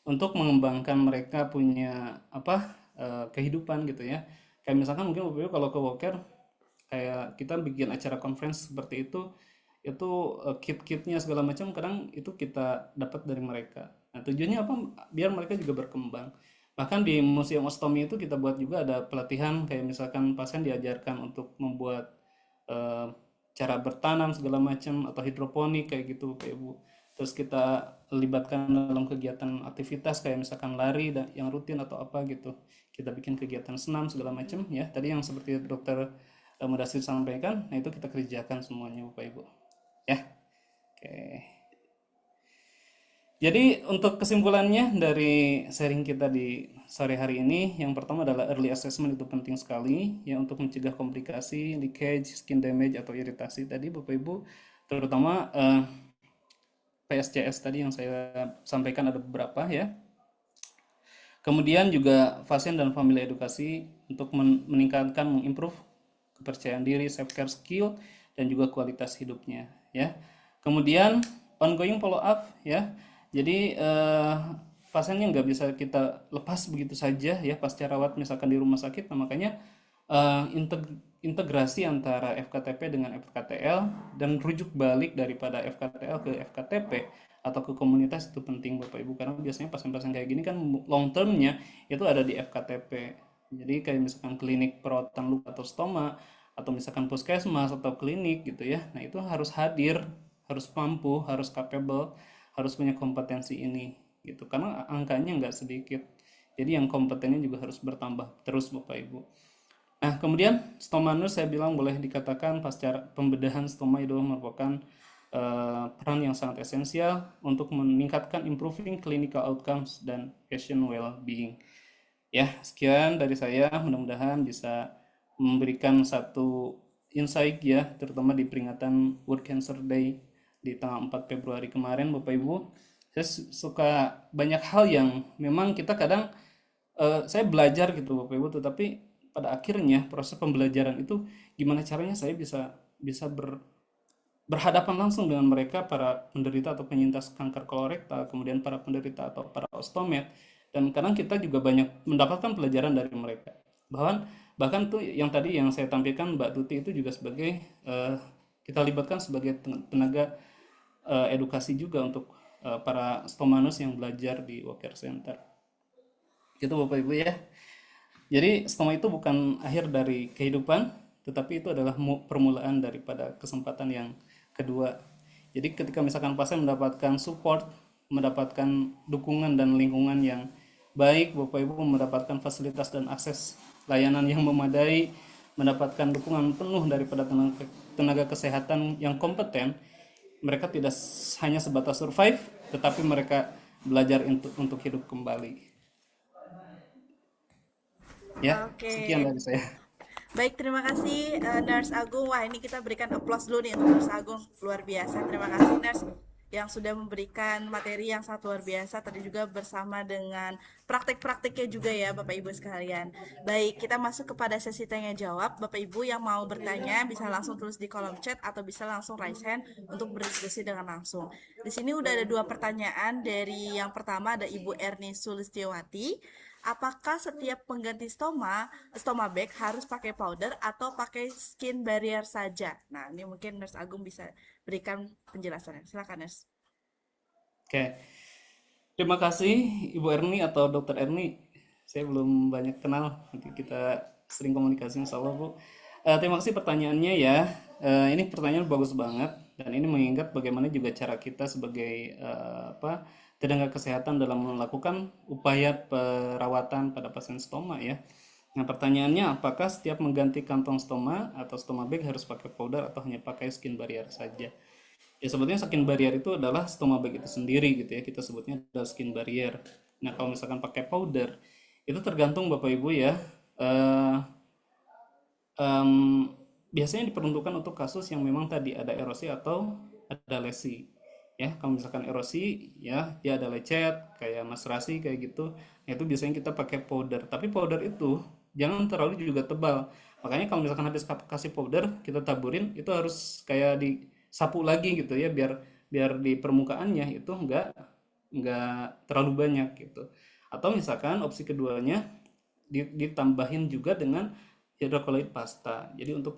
Speaker 1: untuk mengembangkan mereka punya apa kehidupan gitu ya. Kayak misalkan mungkin Bapak Ibu kalau ke Woker kayak kita bikin acara conference seperti itu kit-kitnya segala macam kadang itu kita dapat dari mereka. Nah, tujuannya apa? Biar mereka juga berkembang. Bahkan di museum ostomi itu kita buat juga ada pelatihan kayak misalkan pasien diajarkan untuk membuat eh, cara bertanam segala macam atau hidroponik kayak gitu Bapak Ibu. Terus kita libatkan dalam kegiatan aktivitas kayak misalkan lari yang rutin atau apa gitu. Kita bikin kegiatan senam segala macam ya. Tadi yang seperti dokter Mudasir sampaikan, nah itu kita kerjakan semuanya Bapak Ibu. Ya. Oke. Jadi untuk kesimpulannya dari sharing kita di sore hari ini, yang pertama adalah early assessment itu penting sekali ya untuk mencegah komplikasi, leakage, skin damage atau iritasi tadi Bapak Ibu, terutama PSCS tadi yang saya sampaikan ada beberapa ya. Kemudian juga pasien dan family edukasi untuk meningkatkan, mengimprove kepercayaan diri, self care skill dan juga kualitas hidupnya ya. Kemudian ongoing follow up ya. Jadi pasiennya nggak bisa kita lepas begitu saja ya pasca rawat misalkan di rumah sakit. Nah, makanya integrasi antara FKTP dengan FKTL dan rujuk balik daripada FKTL ke FKTP atau ke komunitas itu penting Bapak Ibu, karena biasanya pasien-pasien kayak gini kan long termnya itu ada di FKTP. Jadi kayak misalkan klinik perawatan luka atau stoma atau misalkan puskesmas atau klinik gitu ya. Nah, itu harus hadir, harus mampu, harus capable, harus punya kompetensi ini gitu. Karena angkanya nggak sedikit. Jadi yang kompetennya juga harus bertambah terus Bapak Ibu. Nah, kemudian stoma nurse saya bilang boleh dikatakan pasca pembedahan stoma itu merupakan peran yang sangat esensial untuk meningkatkan improving clinical outcomes dan patient well-being. Ya, sekian dari saya, mudah-mudahan bisa memberikan satu insight ya, terutama di peringatan World Cancer Day di tanggal 4 Februari kemarin Bapak Ibu. Saya suka banyak hal yang memang kita kadang saya belajar gitu Bapak Ibu, tetapi pada akhirnya proses pembelajaran itu gimana caranya saya bisa bisa berhadapan langsung dengan mereka, para penderita atau penyintas kanker kolorektal, kemudian para penderita atau para ostomed, dan kadang kita juga banyak mendapatkan pelajaran dari mereka. Bahkan tuh yang tadi yang saya tampilkan Mbak Tuti itu juga sebagai kita libatkan sebagai tenaga edukasi juga untuk para stomanus yang belajar di Walker Center. Itu Bapak Ibu ya. Jadi stoma itu bukan akhir dari kehidupan, tetapi itu adalah permulaan daripada kesempatan yang kedua. Jadi ketika misalkan pasien mendapatkan support, mendapatkan dukungan dan lingkungan yang baik, Bapak Ibu mendapatkan fasilitas dan akses layanan yang memadai, mendapatkan dukungan penuh daripada tenaga kesehatan yang kompeten, mereka tidak hanya sebatas survive, tetapi mereka belajar untuk hidup kembali. Ya,
Speaker 6: Oke.
Speaker 1: sekian dari saya.
Speaker 6: Baik, terima kasih Nurse Agung. Wah, ini kita berikan aplaus dulu nih untuk Nurse Agung. Luar biasa. Terima kasih Nurse yang sudah memberikan materi yang sangat luar biasa. Tadi juga bersama dengan praktek-prakteknya juga ya Bapak Ibu sekalian. Baik, kita masuk kepada sesi tanya jawab. Bapak Ibu yang mau bertanya bisa langsung tulis di kolom chat atau bisa langsung raise hand untuk berdiskusi dengan langsung. Di sini udah ada 2 pertanyaan. Dari yang pertama ada Ibu Erni Sulistiawati. Apakah setiap pengganti stoma bag harus pakai powder atau pakai skin barrier saja? Nah, ini mungkin Nurse Agung bisa berikan penjelasannya. Silakan, Nurse.
Speaker 1: Oke. Terima kasih Ibu Erni atau Dokter Erni. Saya belum banyak kenal, nanti kita sering komunikasi insya Allah, Bu. Terima kasih pertanyaannya ya. Ini pertanyaan bagus banget dan ini mengingat bagaimana juga cara kita sebagai tenaga kesehatan dalam melakukan upaya perawatan pada pasien stoma ya. Nah, pertanyaannya apakah setiap mengganti kantong stoma atau stoma bag harus pakai powder atau hanya pakai skin barrier saja? Ya sebetulnya skin barrier itu adalah stoma bag itu sendiri gitu ya, kita sebutnya adalah skin barrier. Nah, kalau misalkan pakai powder itu tergantung Bapak Ibu ya. Biasanya diperuntukkan untuk kasus yang memang tadi ada erosi atau ada lesi. Ya, kalau misalkan erosi ya dia ada lecet kayak maserasi kayak gitu, nah itu biasanya kita pakai powder. Tapi powder itu jangan terlalu juga tebal. Makanya kalau misalkan habis kasih powder kita taburin, itu harus kayak disapu lagi gitu ya, biar di permukaannya itu enggak terlalu banyak gitu. Atau misalkan opsi keduanya ditambahin juga dengan hidrokolloid pasta. Jadi untuk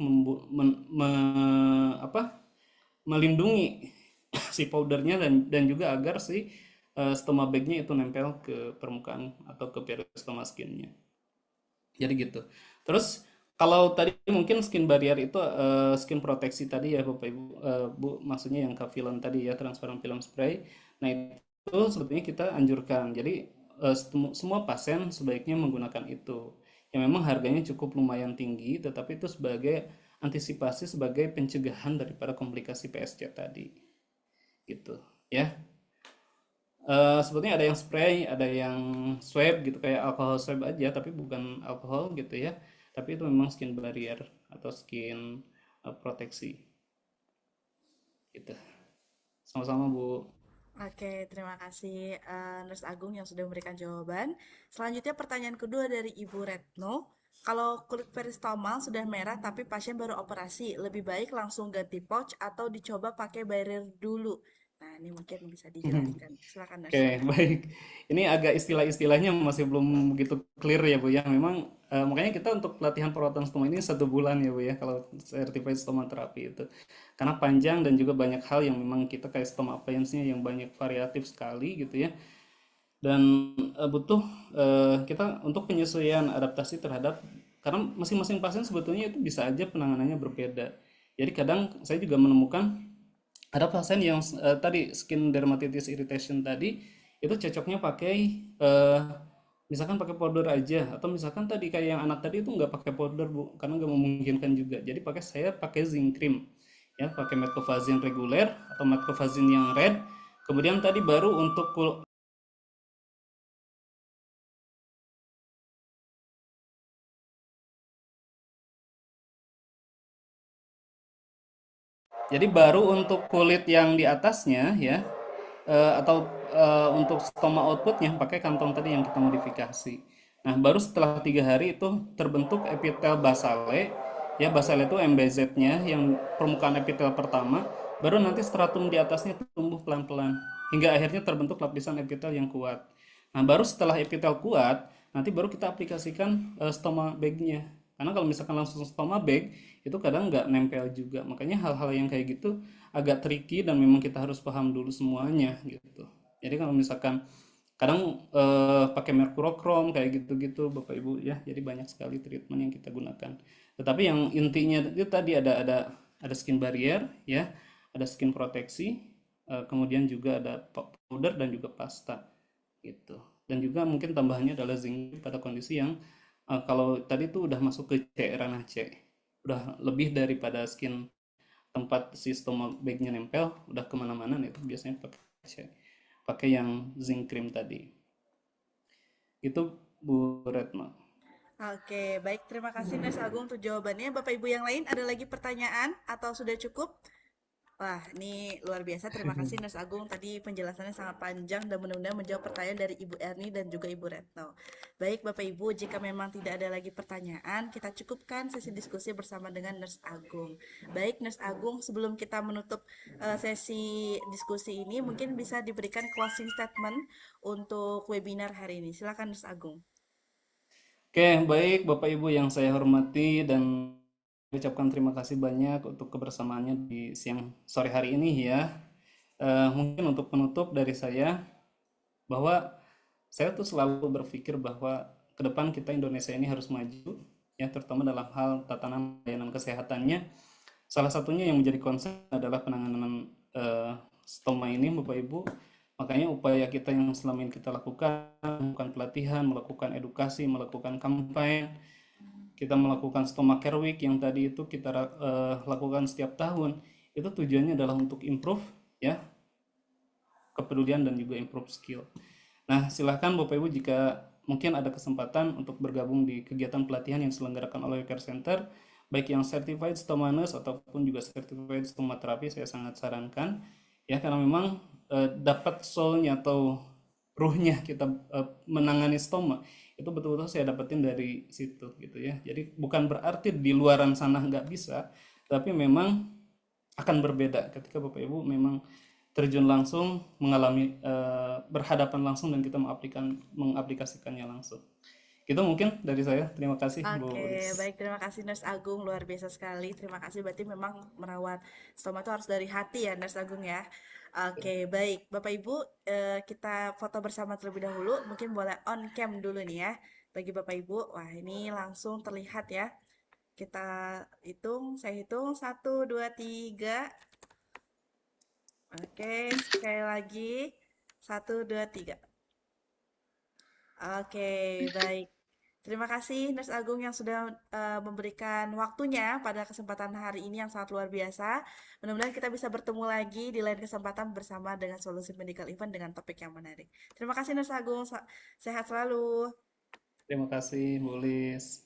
Speaker 1: melindungi si powdernya dan juga agar si stoma bagnya itu nempel ke permukaan atau ke peristoma skinnya. Jadi gitu. Terus kalau tadi mungkin skin barrier itu skin proteksi tadi ya Bapak Ibu, Bu, maksudnya yang Cavilan tadi ya, transparent film spray. Nah itu sebetulnya kita anjurkan. Jadi semua pasien sebaiknya menggunakan itu. Yang memang harganya cukup lumayan tinggi, tetapi itu sebagai antisipasi, sebagai pencegahan daripada komplikasi PSC tadi. Gitu ya. Sebetulnya ada yang spray, ada yang swab gitu kayak alkohol swab aja, tapi bukan alkohol gitu ya, tapi itu memang skin barrier atau skin proteksi gitu. Sama-sama Bu.
Speaker 6: Oke, terima kasih Nurse Agung yang sudah memberikan jawaban. Selanjutnya pertanyaan kedua dari Ibu Retno. Kalau kulit peristomal sudah merah tapi pasien baru operasi, lebih baik langsung ganti pouch atau dicoba pakai barrier dulu? Nah, ini mungkin bisa dijelaskan. Silakan, Nurse.
Speaker 1: Oke, baik. Ini agak istilah-istilahnya masih belum begitu clear ya Bu ya. Memang makanya kita untuk pelatihan perawatan stoma ini 1 bulan ya Bu ya, kalau certified stoma terapi itu. Karena panjang dan juga banyak hal yang memang kita kayak stoma appliance-nya yang banyak variatif sekali gitu ya. Dan butuh kita untuk penyesuaian adaptasi terhadap, karena masing-masing pasien sebetulnya itu bisa aja penanganannya berbeda. Jadi kadang saya juga menemukan ada pasien yang tadi skin dermatitis irritation tadi itu cocoknya pakai misalkan pakai powder aja, atau misalkan tadi kayak yang anak tadi itu nggak pakai powder Bu, karena nggak memungkinkan juga. Jadi saya pakai zinc cream ya, pakai metcovazine reguler atau metcovazine yang red. Kemudian tadi baru untuk jadi baru untuk kulit yang di atasnya ya, atau untuk stoma outputnya pakai kantong tadi yang kita modifikasi. Nah baru setelah 3 hari itu terbentuk epitel basale Ya, basal itu MBZ-nya yang permukaan epitel pertama, baru nanti stratum di atasnya tumbuh pelan-pelan hingga akhirnya terbentuk lapisan epitel yang kuat. Nah, baru setelah epitel kuat, nanti baru kita aplikasikan stoma bag-nya. Karena kalau misalkan langsung stoma bag, itu kadang nggak nempel juga. Makanya hal-hal yang kayak gitu agak tricky dan memang kita harus paham dulu semuanya gitu. Jadi kalau misalkan kadang pakai merkurokrom kayak gitu-gitu Bapak Ibu ya. Jadi banyak sekali treatment yang kita gunakan. Tetapi yang intinya itu tadi ada skin barrier ya, ada skin proteksi, kemudian juga ada powder dan juga pasta gitu. Dan juga mungkin tambahannya adalah zinc pada kondisi yang kalau tadi tuh udah masuk ke C ranah C, udah lebih daripada skin tempat si stoma bag-nya nempel, udah kemana-mana, nah itu biasanya pakai C, pakai yang zinc cream tadi. Itu Bu Retno.
Speaker 6: Oke, baik. Terima kasih Nurse Agung untuk jawabannya. Bapak Ibu yang lain ada lagi pertanyaan atau sudah cukup? Wah, ini luar biasa. Terima kasih Nurse Agung. Tadi penjelasannya sangat panjang dan mudah-mudahan menjawab pertanyaan dari Ibu Erni dan juga Ibu Retno. Baik, Bapak Ibu, jika memang tidak ada lagi pertanyaan, kita cukupkan sesi diskusi bersama dengan Nurse Agung. Baik, Nurse Agung, sebelum kita menutup sesi diskusi ini, mungkin bisa diberikan closing statement untuk webinar hari ini. Silakan Nurse Agung.
Speaker 1: Oke, baik Bapak Ibu yang saya hormati dan ucapkan terima kasih banyak untuk kebersamaannya di siang sore hari ini ya. Mungkin untuk penutup dari saya bahwa saya tuh selalu berpikir bahwa ke depan kita Indonesia ini harus maju ya, terutama dalam hal tatanan layanan kesehatannya. Salah satunya yang menjadi concern adalah penanganan stoma ini Bapak Ibu. Makanya upaya kita yang selama ini kita lakukan, melakukan pelatihan, melakukan edukasi, melakukan kampanye, kita melakukan stoma care week yang tadi itu kita lakukan setiap tahun, itu tujuannya adalah untuk improve ya kepedulian dan juga improve skill. Nah, silahkan Bapak Ibu jika mungkin ada kesempatan untuk bergabung di kegiatan pelatihan yang diselenggarakan oleh Care Center, baik yang certified stoma nurse ataupun juga certified stoma terapi, saya sangat sarankan ya, karena memang dapat soulnya atau ruhnya kita menangani stoma itu betul-betul saya dapetin dari situ gitu ya. Jadi bukan berarti di luaran sana nggak bisa, tapi memang akan berbeda ketika Bapak Ibu memang terjun langsung, mengalami berhadapan langsung dan kita mengaplikasikannya langsung. Itu mungkin dari saya. Terima kasih Bu
Speaker 6: Oke,
Speaker 1: Ulis.
Speaker 6: baik. Terima kasih Nurse Agung. Luar biasa sekali. Terima kasih. Berarti memang merawat stoma itu harus dari hati ya, Nurse Agung ya. Oke, baik. Bapak Ibu, kita foto bersama terlebih dahulu. Mungkin boleh on cam dulu nih ya. Bagi Bapak Ibu, wah ini langsung terlihat ya. Kita hitung, saya hitung. 1, 2, 3. Oke, sekali lagi. 1, 2, 3. Oke, baik. Terima kasih Nurse Agung yang sudah memberikan waktunya pada kesempatan hari ini yang sangat luar biasa. Mudah-mudahan kita bisa bertemu lagi di lain kesempatan bersama dengan Solusi Medical Event dengan topik yang menarik. Terima kasih Nurse Agung, sehat selalu.
Speaker 1: Terima kasih Bu Ulis.